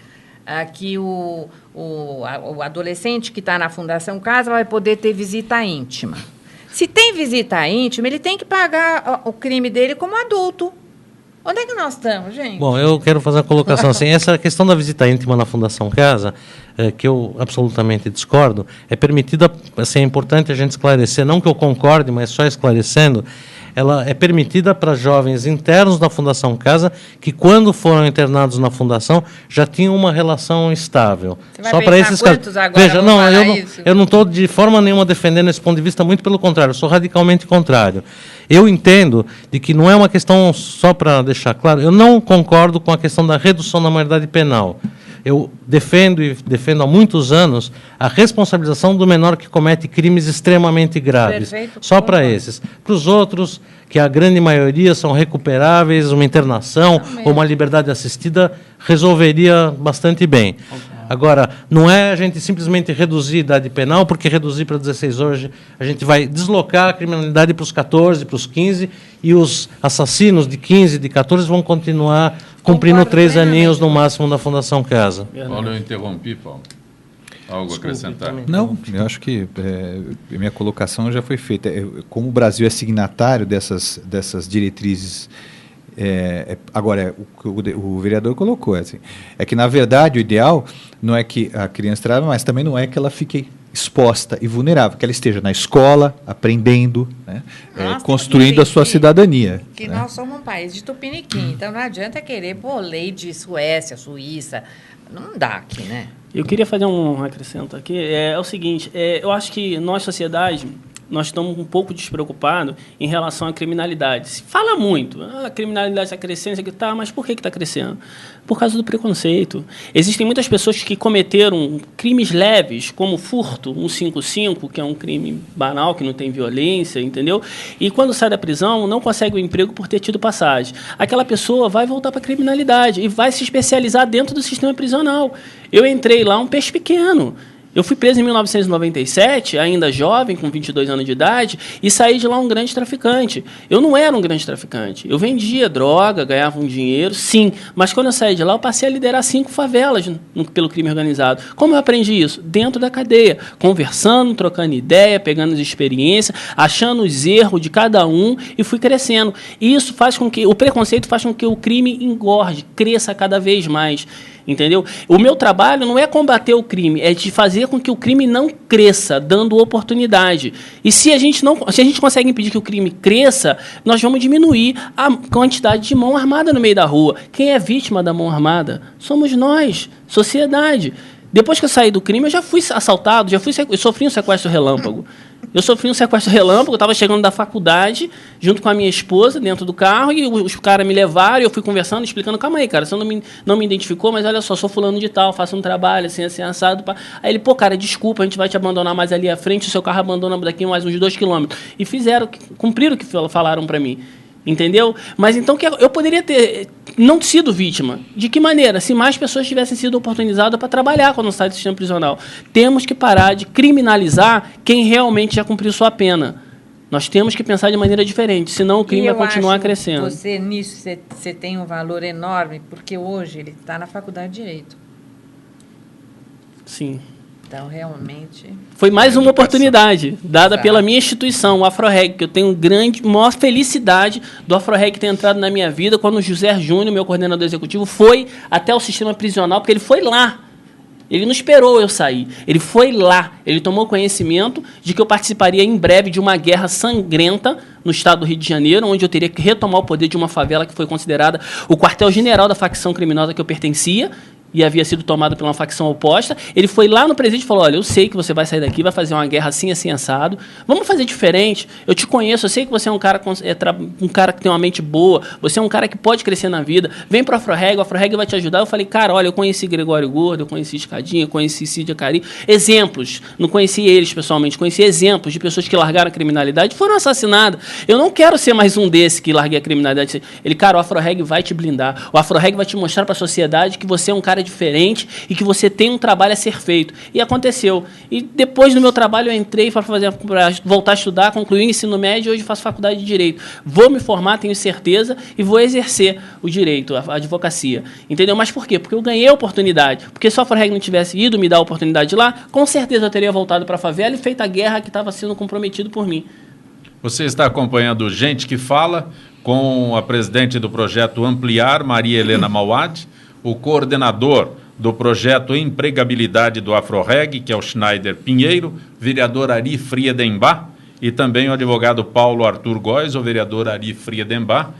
S2: que o adolescente que está na Fundação Casa vai poder ter visita íntima. Se tem visita íntima, ele tem que pagar o crime dele como adulto. Onde é que nós estamos, gente?
S4: Bom, eu quero fazer uma colocação assim. Essa questão da visita íntima na Fundação Casa, que eu absolutamente discordo, é permitida, assim, é importante a gente esclarecer, não que eu concorde, mas só esclarecendo, ela é permitida para jovens internos da Fundação Casa que, quando foram internados na Fundação, já tinham uma relação estável.
S2: Você vai
S4: só para esses casos. Veja, eu não estou de forma nenhuma defendendo esse ponto de vista, muito pelo contrário, eu sou radicalmente contrário. Eu entendo de que não é uma questão, só para deixar claro, eu não concordo com a questão da redução da maioridade penal. Eu defendo há muitos anos a responsabilização do menor que comete crimes extremamente graves.
S2: Perfeito.
S4: Só para esses. Para os outros, que a grande maioria são recuperáveis, uma internação ou uma liberdade assistida resolveria bastante bem. Agora, não é a gente simplesmente reduzir a idade penal, porque reduzir para 16 hoje, a gente vai deslocar a criminalidade para os 14, para os 15, e os assassinos de 15, de 14 vão continuar cumprindo 3 aninhos no máximo da Fundação Casa.
S1: Olha, eu interrompi, Paulo. Algo a acrescentar?
S3: Não, eu acho que a minha colocação já foi feita. Como o Brasil é signatário dessas diretrizes, agora, o vereador colocou, assim, é que, na verdade, o ideal não é que a criança trabalhe, mas também não é que ela fique exposta e vulnerável, que ela esteja na escola, aprendendo, né, construindo a sua cidadania.
S2: Que
S3: né?
S2: nós somos um país de tupiniquim, então não adianta querer pôr lei de Suécia, Suíça, não dá aqui, né?
S5: Eu queria fazer um acrescento aqui. É o seguinte, eu acho que nós, sociedade, nós estamos um pouco despreocupados em relação à criminalidade. Se fala muito, a criminalidade está crescendo, mas por que está crescendo? Por causa do preconceito. Existem muitas pessoas que cometeram crimes leves, como furto, 155, que é um crime banal, que não tem violência, entendeu? E quando sai da prisão, não consegue o emprego por ter tido passagem. Aquela pessoa vai voltar para a criminalidade e vai se especializar dentro do sistema prisional. Eu entrei lá um peixe pequeno. Eu fui preso em 1997, ainda jovem, com 22 anos de idade, e saí de lá um grande traficante. Eu não era um grande traficante. Eu vendia droga, ganhava um dinheiro, sim. Mas quando eu saí de lá, eu passei a liderar 5 favelas pelo crime organizado. Como eu aprendi isso? Dentro da cadeia. Conversando, trocando ideia, pegando as experiências, achando os erros de cada um e fui crescendo. E isso faz com que... O preconceito faz com que o crime engorde, cresça cada vez mais. Entendeu? O meu trabalho não é combater o crime, é de fazer com que o crime não cresça, dando oportunidade. E se a gente consegue impedir que o crime cresça, nós vamos diminuir a quantidade de mão armada no meio da rua. Quem é vítima da mão armada? Somos nós, sociedade. Depois que eu saí do crime, eu já fui assaltado, eu sofri um sequestro relâmpago. Eu estava chegando da faculdade, junto com a minha esposa, dentro do carro, e os caras me levaram, e eu fui conversando, explicando, calma aí, cara, você não me identificou, mas olha só, sou fulano de tal, faço um trabalho, assim, assado. Pá. Aí ele, cara, desculpa, a gente vai te abandonar mais ali à frente, o seu carro abandona daqui mais uns 2 quilômetros. E cumpriram o que falaram para mim. Entendeu? Mas então eu poderia ter não sido vítima. De que maneira? Se mais pessoas tivessem sido oportunizadas para trabalhar quando sai do sistema prisional. Temos que parar de criminalizar quem realmente já cumpriu sua pena. Nós temos que pensar de maneira diferente, senão o crime vai continuar crescendo.
S2: Você tem um valor enorme, porque hoje ele está na faculdade de Direito.
S5: Sim.
S2: Então, realmente...
S5: Foi mais uma oportunidade dada pela minha instituição, o AfroReg, que eu tenho maior felicidade do AfroReg ter entrado na minha vida quando o José Júnior, meu coordenador executivo, foi até o sistema prisional, porque ele foi lá. Ele não esperou eu sair. Ele foi lá. Ele tomou conhecimento de que eu participaria em breve de uma guerra sangrenta no estado do Rio de Janeiro, onde eu teria que retomar o poder de uma favela que foi considerada o quartel-general da facção criminosa que eu pertencia. e havia sido tomado por uma facção oposta. Ele foi lá no presídio e falou, olha, eu sei que você vai sair daqui, vai fazer uma guerra assim, assim, assado. Vamos fazer diferente. Eu te conheço, eu sei que você é um cara que tem uma mente boa, você é um cara que pode crescer na vida. Vem para o Afroreg vai te ajudar. Eu falei, cara, olha, eu conheci Gregório Gordo, eu conheci Escadinha, eu conheci Cid Acari. Exemplos. Não conheci eles pessoalmente, conheci exemplos de pessoas que largaram a criminalidade e foram assassinadas. Eu não quero ser mais um desse que larguei a criminalidade. Ele, cara, o Afroreg vai te blindar. O Afroreg vai te mostrar para a sociedade que você é um cara diferente e que você tem um trabalho a ser feito. E aconteceu. E depois do meu trabalho eu entrei para voltar a estudar, concluir o ensino médio e hoje faço faculdade de Direito. Vou me formar, tenho certeza, e vou exercer o direito, a advocacia. Entendeu? Mas por quê? Porque eu ganhei a oportunidade. Porque se o Afroreg não tivesse ido me dar a oportunidade lá, com certeza eu teria voltado para a favela e feito a guerra que estava sendo comprometido por mim.
S1: Você está acompanhando Gente que Fala com a presidente do projeto Ampliar, Maria Helena Mauad, o coordenador do projeto Empregabilidade do Afroreg, que é o Schneider Pinheiro, vereador Ari Friedenbach, e também o advogado Paulo Arthur Góes, o vereador Ari Friedenbach,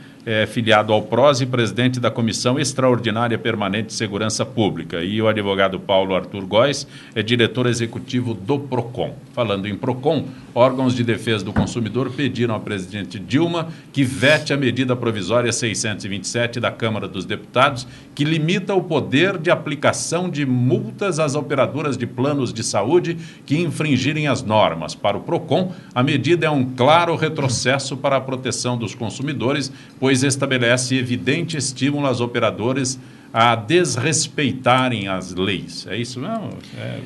S1: filiado ao PROS e presidente da Comissão Extraordinária Permanente de Segurança Pública. E o advogado Paulo Arthur Góes é diretor executivo do PROCON. Falando em PROCON, órgãos de defesa do consumidor pediram à presidente Dilma que vete a medida provisória 627 da Câmara dos Deputados, que limita o poder de aplicação de multas às operadoras de planos de saúde que infringirem as normas. Para o PROCON, a medida é um claro retrocesso para a proteção dos consumidores, pois estabelece evidente estímulo às operadoras a desrespeitarem as leis. É isso mesmo? É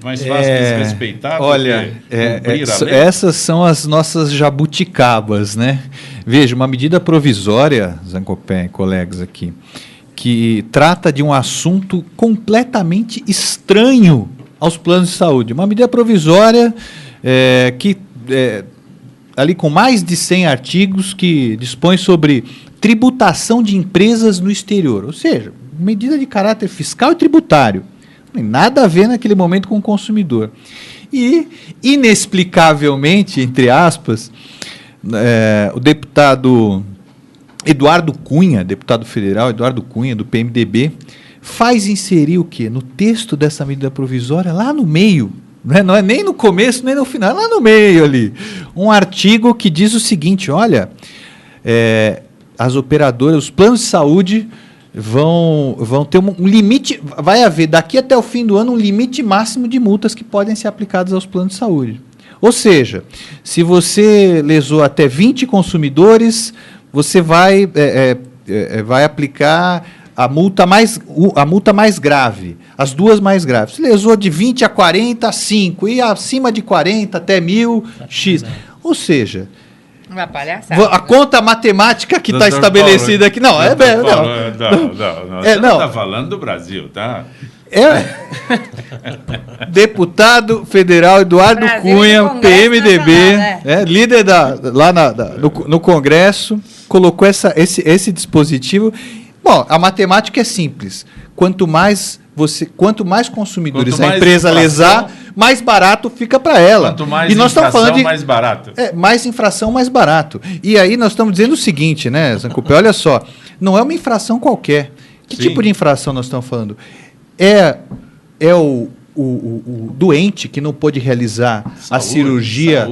S1: mais fácil desrespeitar do que cumprir a lei?
S3: Essas são as nossas jabuticabas, né? Veja, uma medida provisória, Zancopé e colegas aqui, que trata de um assunto completamente estranho aos planos de saúde. Uma medida provisória ali com mais de 100 artigos que dispõe sobre tributação de empresas no exterior, ou seja, medida de caráter fiscal e tributário. Não tem nada a ver naquele momento com o consumidor. E, inexplicavelmente, entre aspas, o deputado Eduardo Cunha, deputado federal Eduardo Cunha, do PMDB, faz inserir o quê? No texto dessa medida provisória, lá no meio, não é nem no começo, nem no final, é lá no meio ali, um artigo que diz o seguinte, olha, as operadoras, os planos de saúde vão ter um limite, vai haver daqui até o fim do ano um limite máximo de multas que podem ser aplicadas aos planos de saúde. Ou seja, se você lesou até 20 consumidores, você vai aplicar a multa mais grave, as duas mais graves. Se lesou de 20 a 40, 5, e acima de 40 até 1.000, X. Ou seja,
S2: uma palhaçada.
S3: A conta matemática que está estabelecida aqui. Não,
S1: não. Você não está falando do Brasil, tá?
S3: Deputado federal Eduardo Cunha, PMDB, líder lá no Congresso, colocou esse dispositivo. Bom, a matemática é simples. Quanto mais consumidores a empresa lesar, mais barato fica para ela.
S1: Quanto mais infração, mais barato.
S3: Mais infração, mais barato. E aí nós estamos dizendo o seguinte, né, Zancopé? Olha só, não é uma infração qualquer. Que tipo de infração nós estamos falando? É o doente que não pôde realizar a cirurgia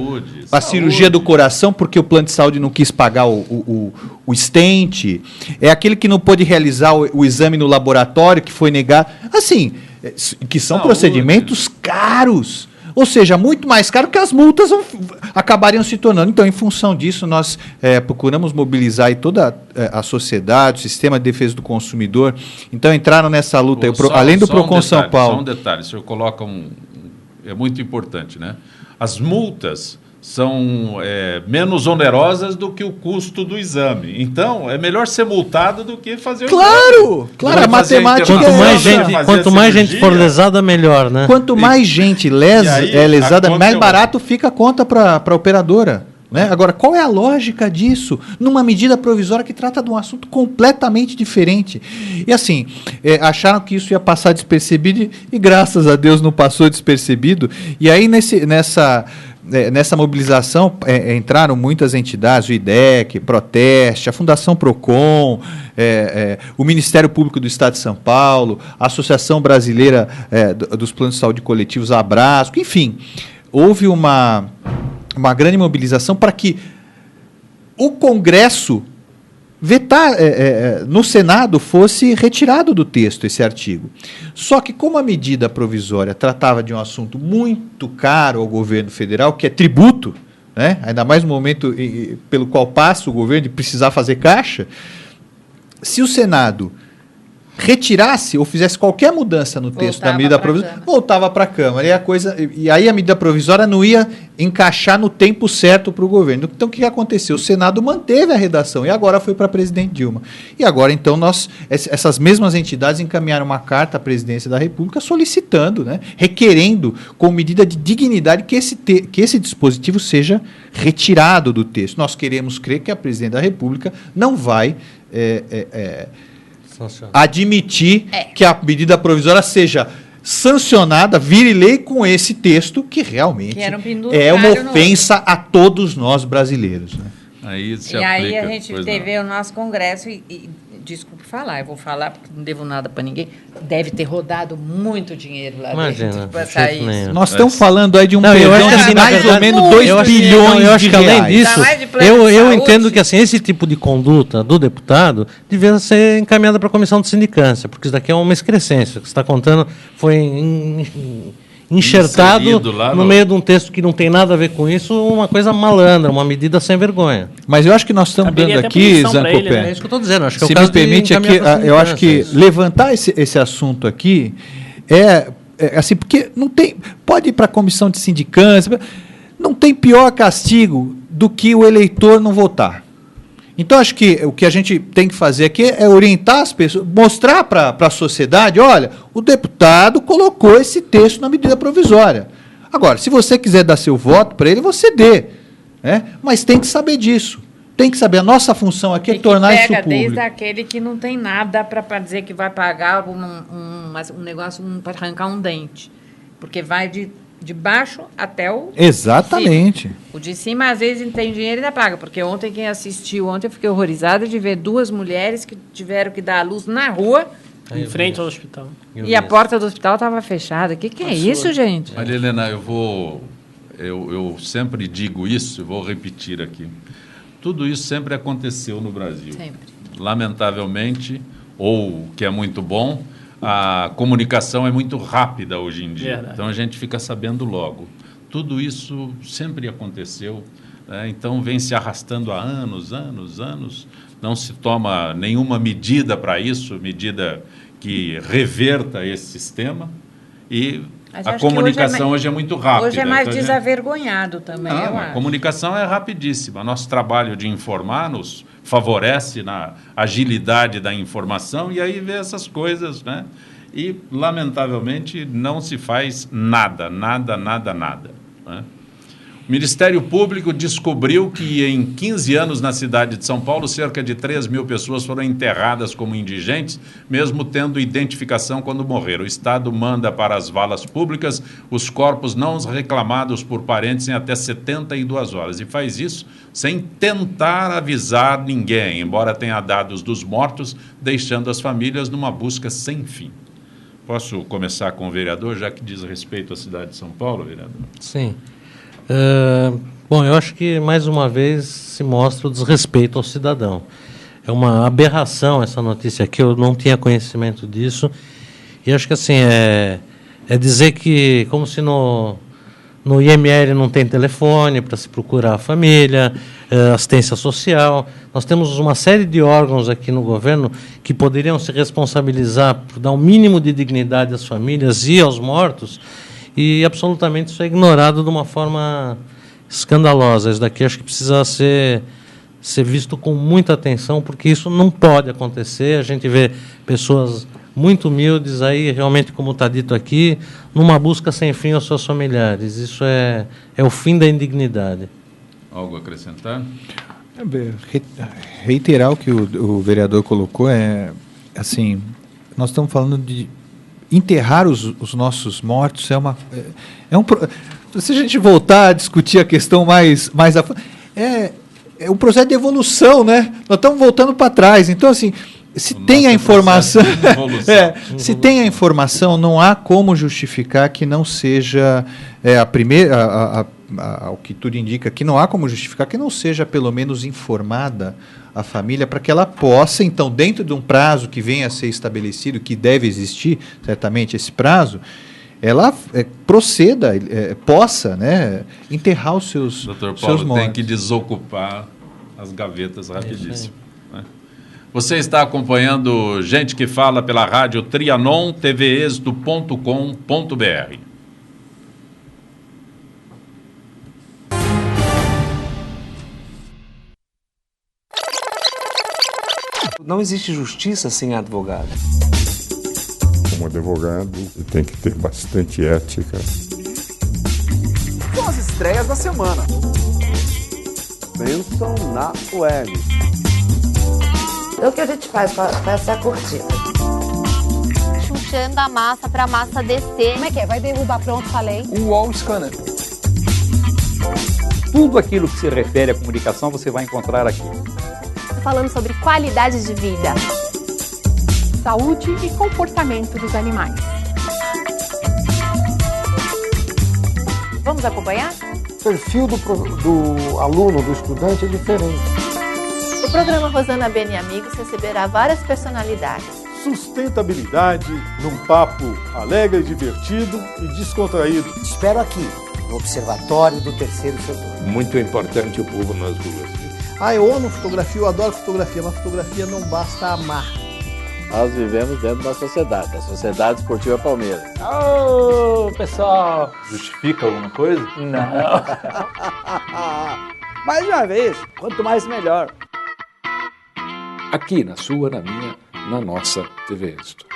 S3: do coração porque o plano de saúde não quis pagar o stent, é aquele que não pôde realizar o exame no laboratório que foi negado, assim, que são procedimentos caros, ou seja, muito mais caro que as multas acabariam se tornando. Então, em função disso, nós procuramos mobilizar aí toda a sociedade, o sistema de defesa do consumidor. Então, entraram nessa luta, além do PROCON São Paulo.
S1: Só um detalhe, o senhor coloca é muito importante, né? As multas são menos onerosas do que o custo do exame. Então, é melhor ser multado do que fazer o exame.
S3: Claro, a matemática
S4: quanto mais gente for lesada, melhor, né?
S3: Quanto mais gente lesada, mais barato fica a conta para a operadora. Né? Agora, qual é a lógica disso numa medida provisória que trata de um assunto completamente diferente? E assim, acharam que isso ia passar despercebido e graças a Deus não passou despercebido. E aí, nessa mobilização entraram muitas entidades, o IDEC, Proteste, a Fundação Procon, o Ministério Público do Estado de São Paulo, a Associação Brasileira dos Planos de Saúde Coletivos, a Abrasco, enfim, houve uma grande mobilização para que o Congresso no Senado fosse retirado do texto esse artigo. Só que como a medida provisória tratava de um assunto muito caro ao governo federal, que é tributo, né? Ainda mais no momento pelo qual passa o governo de precisar fazer caixa, se o Senado retirasse ou fizesse qualquer mudança no texto da medida provisória, voltava para a Câmara. E aí a medida provisória não ia encaixar no tempo certo para o governo. Então, o que aconteceu? O Senado manteve a redação e agora foi para a presidente Dilma. E agora, então, essas mesmas entidades encaminharam uma carta à presidência da República solicitando, né, requerendo, com medida de dignidade, que esse dispositivo seja retirado do texto. Nós queremos crer que a presidente da República não vai admitir que a medida provisória seja sancionada, vire lei com esse texto que realmente é uma ofensa a todos nós brasileiros. Né?
S2: Aí a gente teve o nosso Congresso desculpe falar, eu vou falar porque não devo nada para ninguém, deve ter rodado muito dinheiro lá dentro para sair isso.
S3: Nós estamos falando aí de perdão de mais ou menos 2 bilhões
S4: eu acho que além
S3: reais.
S4: disso, eu entendo que assim, esse tipo de conduta do deputado devia ser encaminhada para a comissão de sindicância, porque isso daqui é uma excrescência, o que você está contando foi enxertado no meio de um texto que não tem nada a ver com isso, uma coisa malandra, uma medida sem vergonha.
S3: Mas eu acho que nós estamos dando aqui, Zancopé,
S4: é isso que eu estou dizendo. Acho que
S3: se me permite aqui, eu acho que levantar esse assunto aqui assim, porque não tem, pode ir para a comissão de sindicância, não tem pior castigo do que o eleitor não votar. Então, acho que o que a gente tem que fazer aqui é orientar as pessoas, mostrar para a sociedade, olha, o deputado colocou esse texto na medida provisória. Agora, se você quiser dar seu voto para ele, você dê. Né? Mas tem que saber disso. Tem que saber. A nossa função aqui é tornar isso público.
S2: Desde aquele que não tem nada para dizer que vai pagar um negócio para arrancar um dente. Porque vai de baixo até o
S3: Exatamente.
S2: Cima. O de cima, às vezes, não tem dinheiro e ainda paga. Porque quem assistiu ontem, eu fiquei horrorizada de ver 2 mulheres que tiveram que dar à luz na rua.
S5: Em frente ao hospital.
S2: E a porta do hospital estava fechada. O que é isso, gente?
S1: Maria Helena, eu sempre digo isso, vou repetir aqui. Tudo isso sempre aconteceu no Brasil.
S2: Sempre.
S1: Lamentavelmente, ou que é muito bom, a comunicação é muito rápida hoje em dia. Verdade. Então a gente fica sabendo logo. Tudo isso sempre aconteceu, né? Então vem se arrastando há anos. Não se toma nenhuma medida para isso, medida que reverta esse sistema. E a comunicação hoje é muito rápida.
S2: Hoje é mais desavergonhado também, eu acho.
S1: A comunicação é rapidíssima. Nosso trabalho de informar nos favorece na agilidade da informação e aí vê essas coisas, né? E, lamentavelmente, não se faz nada. Né? O Ministério Público descobriu que, em 15 anos na cidade de São Paulo, cerca de 3.000 pessoas foram enterradas como indigentes, mesmo tendo identificação quando morreram. O Estado manda para as valas públicas os corpos não reclamados por parentes em até 72 horas. E faz isso sem tentar avisar ninguém, embora tenha dados dos mortos, deixando as famílias numa busca sem fim. Posso começar com o vereador, já que diz respeito à cidade de São Paulo, vereador?
S4: Sim. Bom, eu acho que, mais uma vez, se mostra o desrespeito ao cidadão. É uma aberração essa notícia aqui, eu não tinha conhecimento disso. E acho que, assim, é dizer que, como se no IML não tem telefone para se procurar a família, assistência social. Nós temos uma série de órgãos aqui no governo que poderiam se responsabilizar por dar um mínimo de dignidade às famílias e aos mortos, e absolutamente isso é ignorado de uma forma escandalosa. Isso daqui acho que precisa ser visto com muita atenção, porque isso não pode acontecer. A gente vê pessoas muito humildes aí, realmente, como está dito aqui, numa busca sem fim aos seus familiares. Isso é o fim da indignidade.
S1: Algo a acrescentar?
S3: Reiterar o que o vereador colocou, assim, nós estamos falando de enterrar os nossos mortos, se a gente voltar a discutir a questão mais é um processo de evolução, né? Nós estamos voltando para trás. Então, assim, se tem a informação, se tem a informação, não há como justificar que não seja a primeira, o que tudo indica, que não há como justificar que não seja pelo menos informada a família para que ela possa, então, dentro de um prazo que venha a ser estabelecido, que deve existir, certamente esse prazo, ela proceda, possa, né, enterrar os seus
S1: Dr. Paulo
S3: seus mortos.
S1: Tem que desocupar as gavetas rapidíssimo. Né? Você está acompanhando Gente que Fala pela rádio Trianon, tvexito.com.br.
S6: Não existe justiça sem advogado.
S7: Como advogado, tem que ter bastante ética.
S8: São as estreias da semana. Bênção na web.
S9: Então o que a gente faz com essa cortina?
S10: Chuchando a massa para a massa descer.
S9: Como é que é? Vai derrubar, pronto, falei.
S8: Um wall scanner.
S11: Tudo aquilo que se refere à comunicação você vai encontrar aqui.
S10: Falando sobre qualidade de vida.
S9: Saúde e comportamento dos animais. Vamos acompanhar?
S8: O perfil do aluno, do estudante é diferente.
S10: O programa Rosana Bene e Amigos receberá várias personalidades.
S12: Sustentabilidade, num papo alegre, divertido e descontraído.
S13: Espero aqui, no Observatório do Terceiro Setor.
S7: Muito importante o povo nas ruas.
S14: Eu amo fotografia, eu adoro fotografia, mas fotografia não basta amar.
S15: Nós vivemos dentro da sociedade, a Sociedade Esportiva Palmeiras.
S11: Ô, pessoal!
S16: Justifica alguma coisa?
S11: Não.
S13: Mais uma vez, quanto mais melhor.
S17: Aqui, na sua, na minha, na nossa TV Êxito.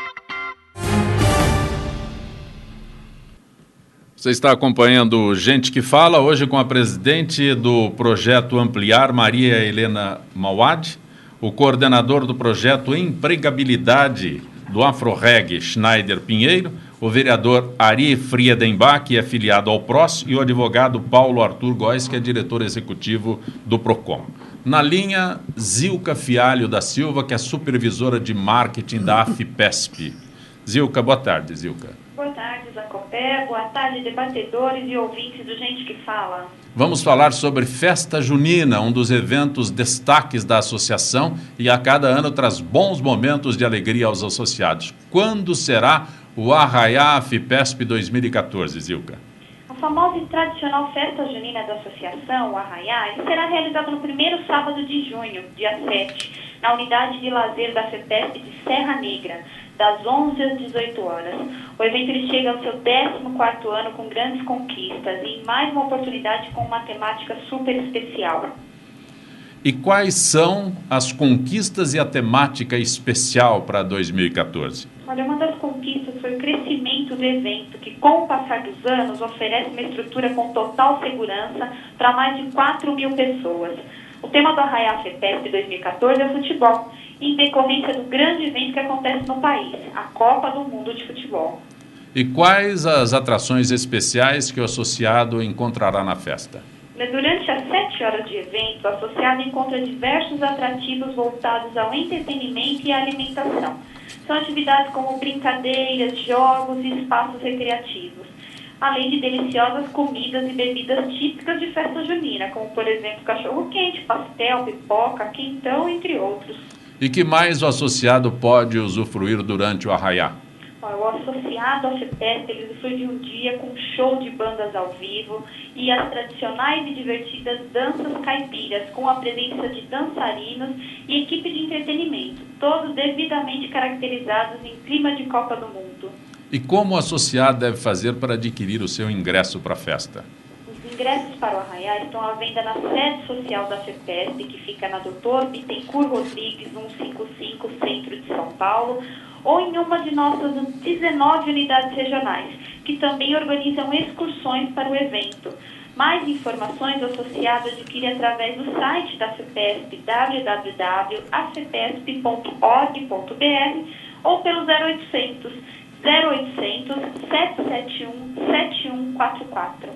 S1: Você está acompanhando Gente que Fala, hoje com a presidente do projeto Ampliar, Maria Helena Mauad, o coordenador do projeto Empregabilidade do AfroReg, Schneider Pinheiro, o vereador Ari Friedenbach, que é filiado ao PROS, e o advogado Paulo Arthur Góes, que é diretor executivo do PROCON. Na linha, Zilka Fialho da Silva, que é supervisora de marketing da AFPESP. Zilka, boa tarde, Zilka.
S18: Boa tarde, Zacopé. Boa tarde, debatedores e ouvintes do Gente que Fala.
S1: Vamos falar sobre Festa Junina, um dos eventos destaques da associação e a cada ano traz bons momentos de alegria aos associados. Quando será o Arraiá AFPESP 2014, Zilka?
S18: A famosa e tradicional Festa Junina da associação, o Arraiá, será realizada no primeiro sábado de junho, dia 7, na unidade de lazer da AFPESP de Serra Negra, das 11 às 18 horas. O evento ele chega ao seu 14º ano com grandes conquistas e mais uma oportunidade com uma temática super especial.
S1: E quais são as conquistas e a temática especial para 2014?
S18: Olha, uma das conquistas foi o crescimento do evento, que com o passar dos anos oferece uma estrutura com total segurança para mais de 4.000 pessoas. O tema do Arraiá AFPESP 2014 é o futebol, em decorrência do grande evento que acontece no país, a Copa do Mundo de Futebol.
S1: E quais as atrações especiais que o associado encontrará na festa?
S18: Durante as 7 horas de evento, o associado encontra diversos atrativos voltados ao entretenimento e à alimentação. São atividades como brincadeiras, jogos e espaços recreativos, além de deliciosas comidas e bebidas típicas de festa junina, como, por exemplo, cachorro-quente, pastel, pipoca, quentão, entre outros.
S1: E que mais o associado pode usufruir durante o Arraiá?
S18: O associado ao AFPESP ele usufrui de um dia com show de bandas ao vivo e as tradicionais e divertidas danças caipiras, com a presença de dançarinos e equipe de entretenimento, todos devidamente caracterizados em clima de Copa do Mundo.
S1: E como o associado deve fazer para adquirir o seu ingresso para a festa?
S18: Os ingressos para o Arraiá estão à venda na sede social da AFPESP, que fica na Dr. Bittencourt Rodrigues, 155, centro de São Paulo, ou em uma de nossas 19 unidades regionais, que também organizam excursões para o evento. Mais informações o associado adquire através do site da AFPESP, www.afpesp.org.br, ou pelo 0800 771 7144.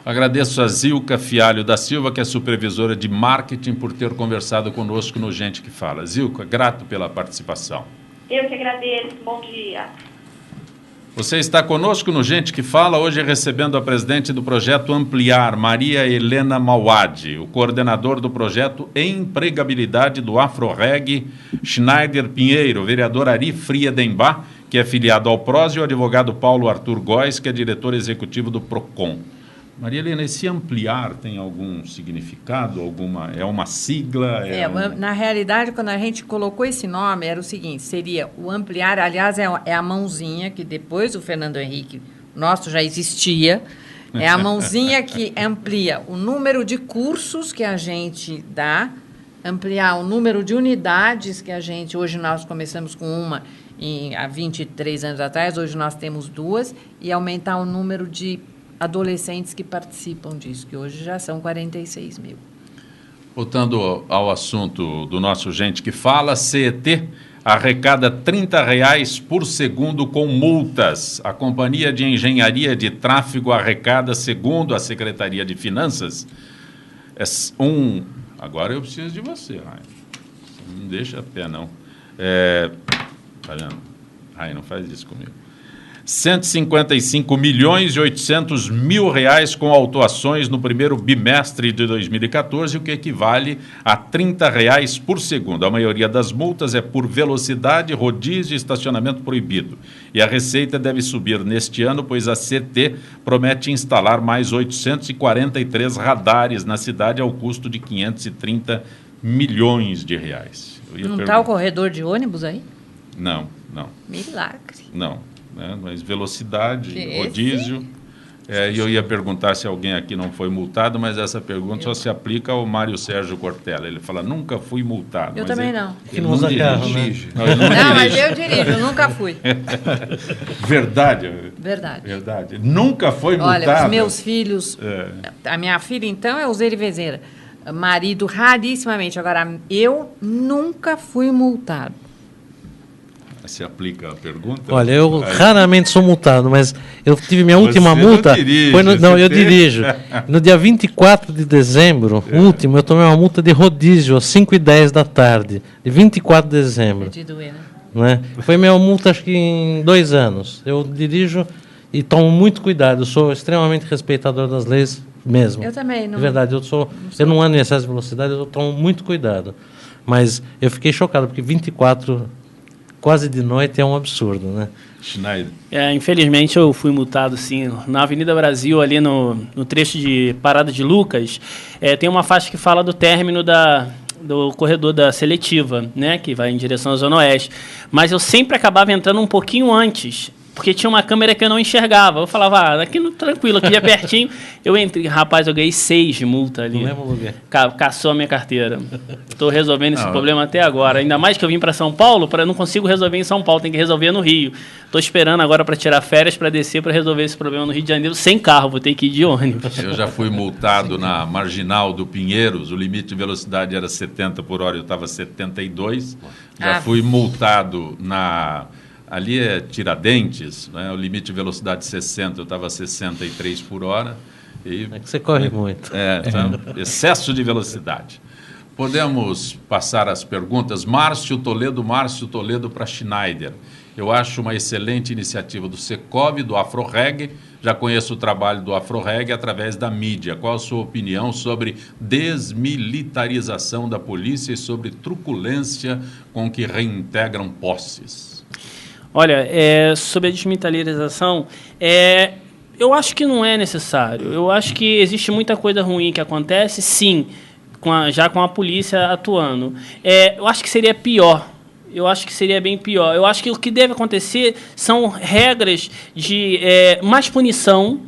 S1: Agradeço a Zilka Fialho da Silva, que é supervisora de marketing, por ter conversado conosco no Gente que Fala. Zilka, grato pela participação.
S18: Eu que agradeço. Bom dia.
S1: Você está conosco no Gente que Fala, hoje recebendo a presidente do projeto Ampliar, Maria Helena Mauad, o coordenador do projeto Empregabilidade do AfroReg, Schneider Pinheiro, o vereador Ari Friedembach, que é filiado ao PROS, e o advogado Paulo Arthur Góes, que é diretor executivo do PROCON. Maria Helena, esse Ampliar tem algum significado? É uma sigla?
S2: Na realidade, quando a gente colocou esse nome, era o seguinte, seria o Ampliar, aliás, é a mãozinha, que depois do Fernando Henrique, nosso já existia, é a mãozinha que amplia o número de cursos que a gente dá, ampliar o número de unidades que a gente, hoje nós começamos com uma há 23 anos atrás, hoje nós temos 2, e aumentar o número de adolescentes que participam disso, que hoje já são 46 mil.
S1: Voltando ao assunto do nosso Gente que Fala, CET arrecada R$ 30 por segundo com multas. A Companhia de Engenharia de Tráfego arrecada, segundo a Secretaria de Finanças, Agora eu preciso de você, Raio. Não deixa a pé, não. Tá vendo? Raio, não faz isso comigo. 155 milhões e 800 mil reais com autuações no primeiro bimestre de 2014, o que equivale a R$ 30 por segundo. A maioria das multas é por velocidade, rodízio e estacionamento proibido. E a receita deve subir neste ano, pois a CT promete instalar mais 843 radares na cidade ao custo de 530 milhões de reais.
S2: Não está o corredor de ônibus aí?
S1: Não.
S2: Milagre.
S1: Não. Mas velocidade, rodízio. E eu ia perguntar se alguém aqui não foi multado, mas essa pergunta só se aplica ao Mário Sérgio Cortella. Ele fala, nunca fui multado.
S2: Eu também não.
S4: Que não usa carro, né?
S2: Não, mas eu dirijo, eu nunca fui.
S1: Verdade. Nunca foi multado.
S2: Olha, os meus filhos, a minha filha, então, é o Zerivezeira. Marido, rarissimamente. Agora, eu nunca fui multado.
S1: Se aplica a pergunta?
S4: Olha, eu raramente sou multado, mas eu tive minha última multa. Eu dirijo. No dia 24 de dezembro, último, eu tomei uma multa de rodízio às 5h10 da tarde, de 24 de dezembro.
S2: De doer,
S4: né? Foi minha multa, acho que em 2 anos. Eu dirijo e tomo muito cuidado. Eu sou extremamente respeitador das leis mesmo.
S2: Eu também. Não,
S4: de verdade, eu não ando em excesso de velocidade, eu tomo muito cuidado. Mas eu fiquei chocado, porque 24... quase de noite é um absurdo, né?
S1: Schneider.
S5: Infelizmente eu fui multado, sim. Na Avenida Brasil, ali no trecho de Parada de Lucas, tem uma faixa que fala do término do corredor da seletiva, né? Que vai em direção à Zona Oeste. Mas eu sempre acabava entrando um pouquinho antes, porque tinha uma câmera que eu não enxergava. Eu falava, aqui tranquilo, aqui é pertinho. Eu entrei, rapaz, eu ganhei 6 de multa ali.
S4: No mesmo lugar.
S5: Caçou a minha carteira. Estou resolvendo esse problema até agora. Ainda mais que eu vim para São Paulo, não consigo resolver em São Paulo, tem que resolver no Rio. Estou esperando agora para tirar férias, para descer, para resolver esse problema no Rio de Janeiro, sem carro, vou ter que ir de ônibus.
S1: Eu já fui multado na Marginal do Pinheiros, o limite de velocidade era 70 por hora, eu estava 72. Já fui multado ali é Tiradentes, né? O limite de velocidade 60, eu estava 63 por hora.
S4: É que você corre muito.
S1: Excesso de velocidade. Podemos passar as perguntas. Márcio Toledo para Schneider. Eu acho uma excelente iniciativa do Secov, do AfroReg. Já conheço o trabalho do AfroReg através da mídia. Qual a sua opinião sobre desmilitarização da polícia e sobre truculência com que reintegram posses?
S5: Olha, sobre a desmilitarização, eu acho que não é necessário. Eu acho que existe muita coisa ruim que acontece, sim, já com a polícia atuando. Eu acho que seria pior. Eu acho que seria bem pior. Eu acho que o que deve acontecer são regras de mais punição,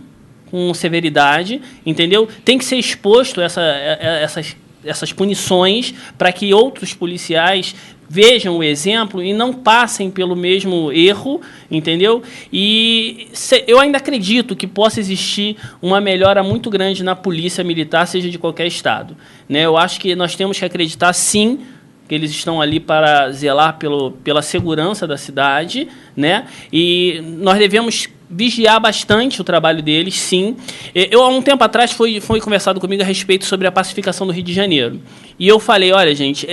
S5: com severidade, entendeu? Tem que ser exposto essas punições para que outros policiais vejam o exemplo e não passem pelo mesmo erro, entendeu? E eu ainda acredito que possa existir uma melhora muito grande na polícia militar, seja de qualquer estado, né? Eu acho que nós temos que acreditar, sim, que eles estão ali para zelar pela segurança da cidade, né? E nós devemos vigiar bastante o trabalho deles, sim. Há um tempo atrás, foi conversado comigo a respeito sobre a pacificação do Rio de Janeiro. E eu falei, olha, gente,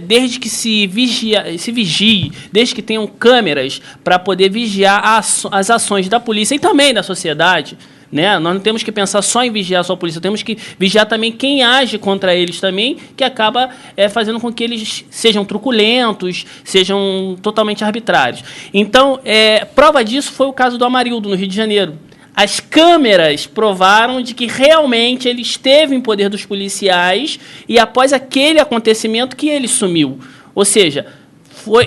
S5: desde que se vigie, desde que tenham câmeras para poder vigiar as ações da polícia e também da sociedade, né? Nós não temos que pensar só em vigiar só a polícia, temos que vigiar também quem age contra eles também, que acaba fazendo com que eles sejam truculentos, sejam totalmente arbitrários. Então, prova disso foi o caso do Amarildo, no Rio de Janeiro. As câmeras provaram de que realmente ele esteve em poder dos policiais e após aquele acontecimento que ele sumiu. Ou seja,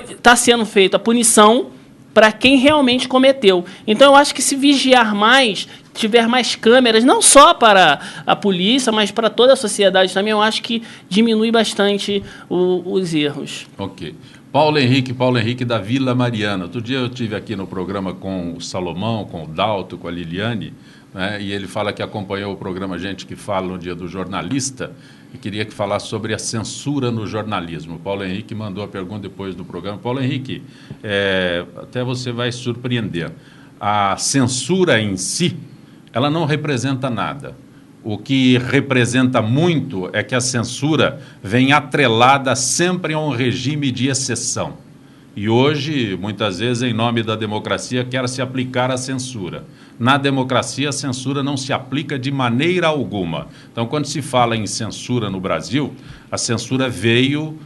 S5: está sendo feita a punição para quem realmente cometeu. Então, eu acho que se vigiar mais, tiver mais câmeras, não só para a polícia, mas para toda a sociedade também, eu acho que diminui bastante os erros.
S1: Ok. Paulo Henrique da Vila Mariana. Outro dia eu estive aqui no programa com o Salomão, com o Dalto, com a Liliane, né, e ele fala que acompanhou o programa Gente que Fala no Dia do Jornalista e queria que falasse sobre a censura no jornalismo. O Paulo Henrique mandou a pergunta depois do programa. Paulo Henrique, até você vai surpreender. A censura em si, ela não representa nada. O que representa muito é que a censura vem atrelada sempre a um regime de exceção. E hoje, muitas vezes, em nome da democracia, quer se aplicar a censura. Na democracia, a censura não se aplica de maneira alguma. Então, quando se fala em censura no Brasil, a censura veio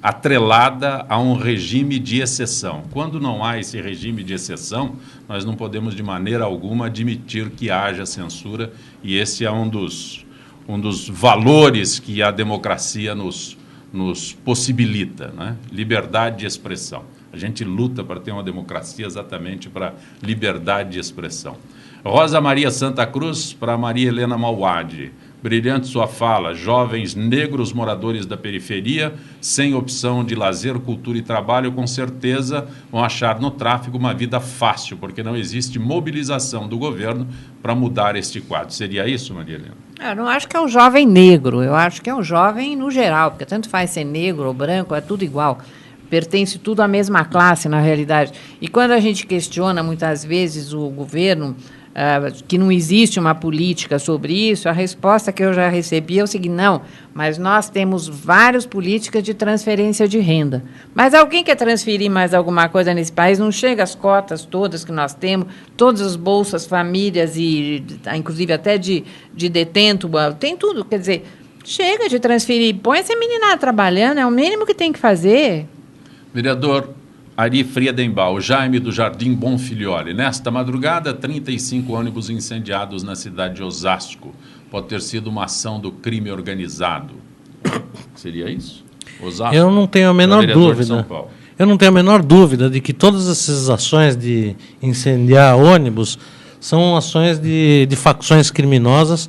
S1: atrelada a um regime de exceção. Quando não há esse regime de exceção, nós não podemos de maneira alguma admitir que haja censura, e esse é um dos valores que a democracia nos possibilita, né? Liberdade de expressão. A gente luta para ter uma democracia exatamente para liberdade de expressão. Rosa Maria Santa Cruz para Maria Helena Mauad. Brilhante sua fala. Jovens negros moradores da periferia, sem opção de lazer, cultura e trabalho, com certeza vão achar no tráfico uma vida fácil, porque não existe mobilização do governo para mudar este quadro. Seria isso, Maria Helena?
S2: Eu não acho que é um jovem negro, eu acho que é um jovem no geral, porque tanto faz ser negro ou branco, é tudo igual. Pertence tudo à mesma classe, na realidade. E quando a gente questiona, muitas vezes, o governo, que não existe uma política sobre isso, a resposta que eu já recebi é o seguinte: não, mas nós temos várias políticas de transferência de renda. Mas alguém quer transferir mais alguma coisa nesse país? Não chega às cotas todas que nós temos, todas as bolsas famílias, e inclusive até de detento, tem tudo. Quer dizer, chega de transferir, põe essa meninada trabalhando, é o mínimo que tem que fazer.
S1: Vereador Ari Friedenbaum, Jaime do Jardim Bonfilholi. Nesta madrugada, 35 ônibus incendiados na cidade de Osasco. Pode ter sido uma ação do crime organizado. Seria isso? Osasco?
S4: Eu não tenho a menor dúvida. Eu não tenho a menor dúvida de que todas essas ações de incendiar ônibus são ações de facções criminosas.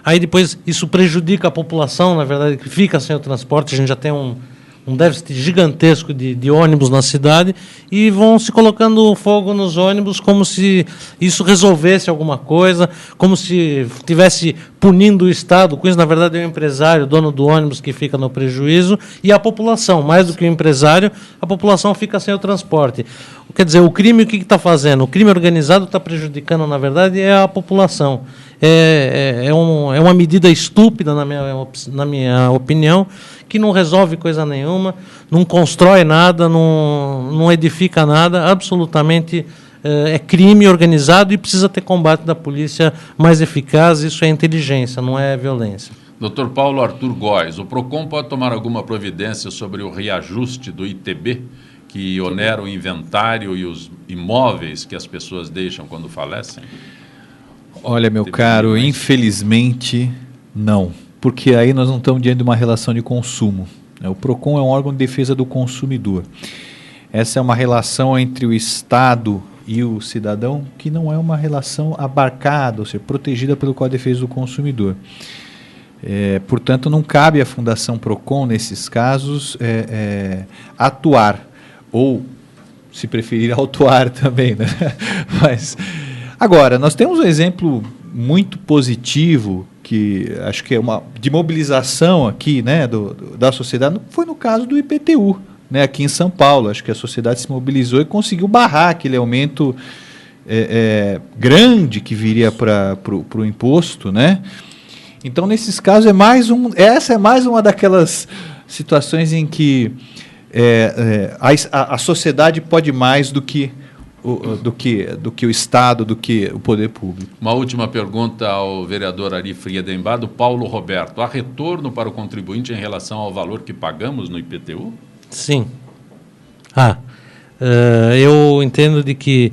S4: Aí depois isso prejudica a população, na verdade, que fica sem o transporte. A gente já tem um déficit gigantesco de ônibus na cidade, e vão se colocando fogo nos ônibus como se isso resolvesse alguma coisa, como se estivesse punindo o Estado. Com isso, na verdade, é o empresário, o dono do ônibus, que fica no prejuízo, e a população, mais do que o empresário, a população fica sem o transporte. Quer dizer, o crime, o que está fazendo? O crime organizado está prejudicando, na verdade, é a população. É uma medida estúpida, na minha opinião, que não resolve coisa nenhuma, não constrói nada, não edifica nada, absolutamente é crime organizado e precisa ter combate da polícia mais eficaz. Isso é inteligência, não é violência.
S1: Dr. Paulo Arthur Góes, o PROCON pode tomar alguma providência sobre o reajuste do ITB, que onera o inventário e os imóveis que as pessoas deixam quando falecem?
S3: Olha, meu caro, infelizmente, não. Porque aí nós não estamos diante de uma relação de consumo. O PROCON é um órgão de defesa do consumidor. Essa é uma relação entre o Estado e o cidadão que não é uma relação abarcada, ou seja, protegida pelo Código de Defesa do Consumidor. Portanto, não cabe à Fundação PROCON, nesses casos, atuar, ou, se preferir, autuar também, né? Mas, agora, nós temos um exemplo muito positivo, que acho que é uma de mobilização aqui, né, da sociedade, foi no caso do IPTU, né, aqui em São Paulo. Acho que a sociedade se mobilizou e conseguiu barrar aquele aumento grande que viria para o imposto, né? Então, nesses casos, essa é mais uma daquelas situações em que a sociedade pode mais do que o Estado, do que o poder público.
S1: Uma última pergunta ao vereador Ari Friedenbach, do Paulo Roberto. Há retorno para o contribuinte em relação ao valor que pagamos no IPTU?
S4: Sim. Eu entendo de que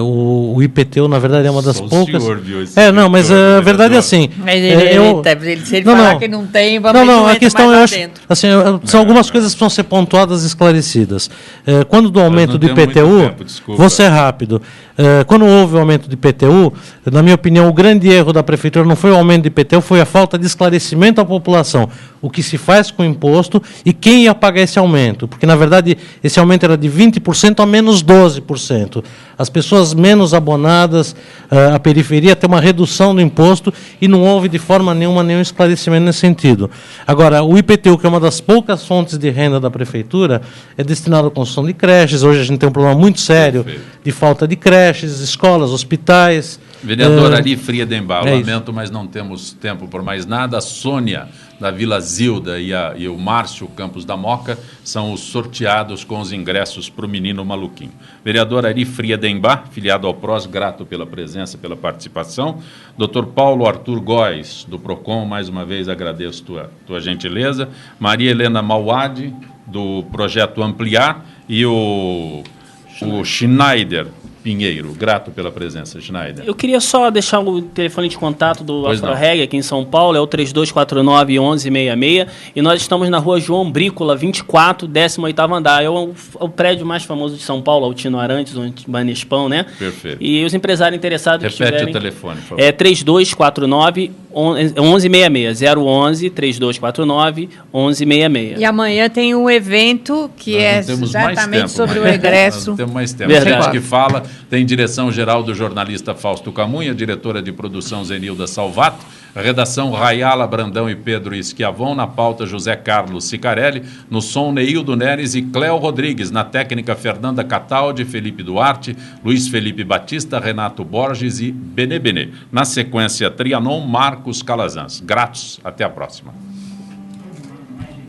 S4: o IPTU, na verdade, é uma das poucas...
S1: O senhor viu esse
S4: mas a verdade é assim...
S2: Mas se ele falar que não tem,
S4: a questão eu acho, assim, são algumas coisas que precisam ser pontuadas e esclarecidas. Quando do aumento do IPTU, vou ser rápido. Quando houve o aumento do IPTU, na minha opinião, o grande erro da prefeitura não foi o aumento do IPTU, foi a falta de esclarecimento à população. O que se faz com o imposto e quem ia pagar esse aumento. Porque, na verdade, esse aumento era de 20% a menos 12%. As pessoas menos abonadas, a periferia, tem uma redução do imposto e não houve de forma nenhuma nenhum esclarecimento nesse sentido. Agora, o IPTU, que é uma das poucas fontes de renda da prefeitura, é destinado à construção de creches. Hoje a gente tem um problema muito sério de falta de creches, escolas, hospitais.
S1: Vereador Ari Friedenbach, lamento, mas não temos tempo por mais nada. A Sônia, da Vila Zilda, e o Márcio Campos da Moca são os sorteados com os ingressos para o Menino Maluquinho. Vereador Ari Friedenbach, filiado ao PROS, grato pela presença, pela participação. Dr. Paulo Arthur Góes, do PROCON, mais uma vez agradeço tua gentileza. Maria Helena Mauad, do Projeto Ampliar, e o Schneider Pinheiro, grato pela presença, Schneider.
S5: Eu queria só deixar o telefone de contato do AfroReg aqui em São Paulo, é o 3249-1166, e nós estamos na rua João Brícola, 24, 18º andar. É o prédio mais famoso de São Paulo, Altino Arantes, o Banespão, né?
S1: Perfeito.
S5: E os empresários interessados
S1: Repete
S5: que tiverem...
S1: o telefone, por favor.
S5: É 3249-1166, 011-3249-1166.
S2: E amanhã tem um evento que exatamente sobre o regresso.
S1: Não temos mais tempo. Verdade. Gente que fala... Tem direção-geral do jornalista Fausto Camunha, diretora de produção Zenilda Salvato, redação Rayala Brandão e Pedro Esquiavon, na pauta José Carlos Sicarelli, no som Neildo Neres e Cléo Rodrigues, na técnica Fernanda Cataldi, Felipe Duarte, Luiz Felipe Batista, Renato Borges e Benê. Na sequência Trianon, Marcos Calazans. Gratos, até a próxima.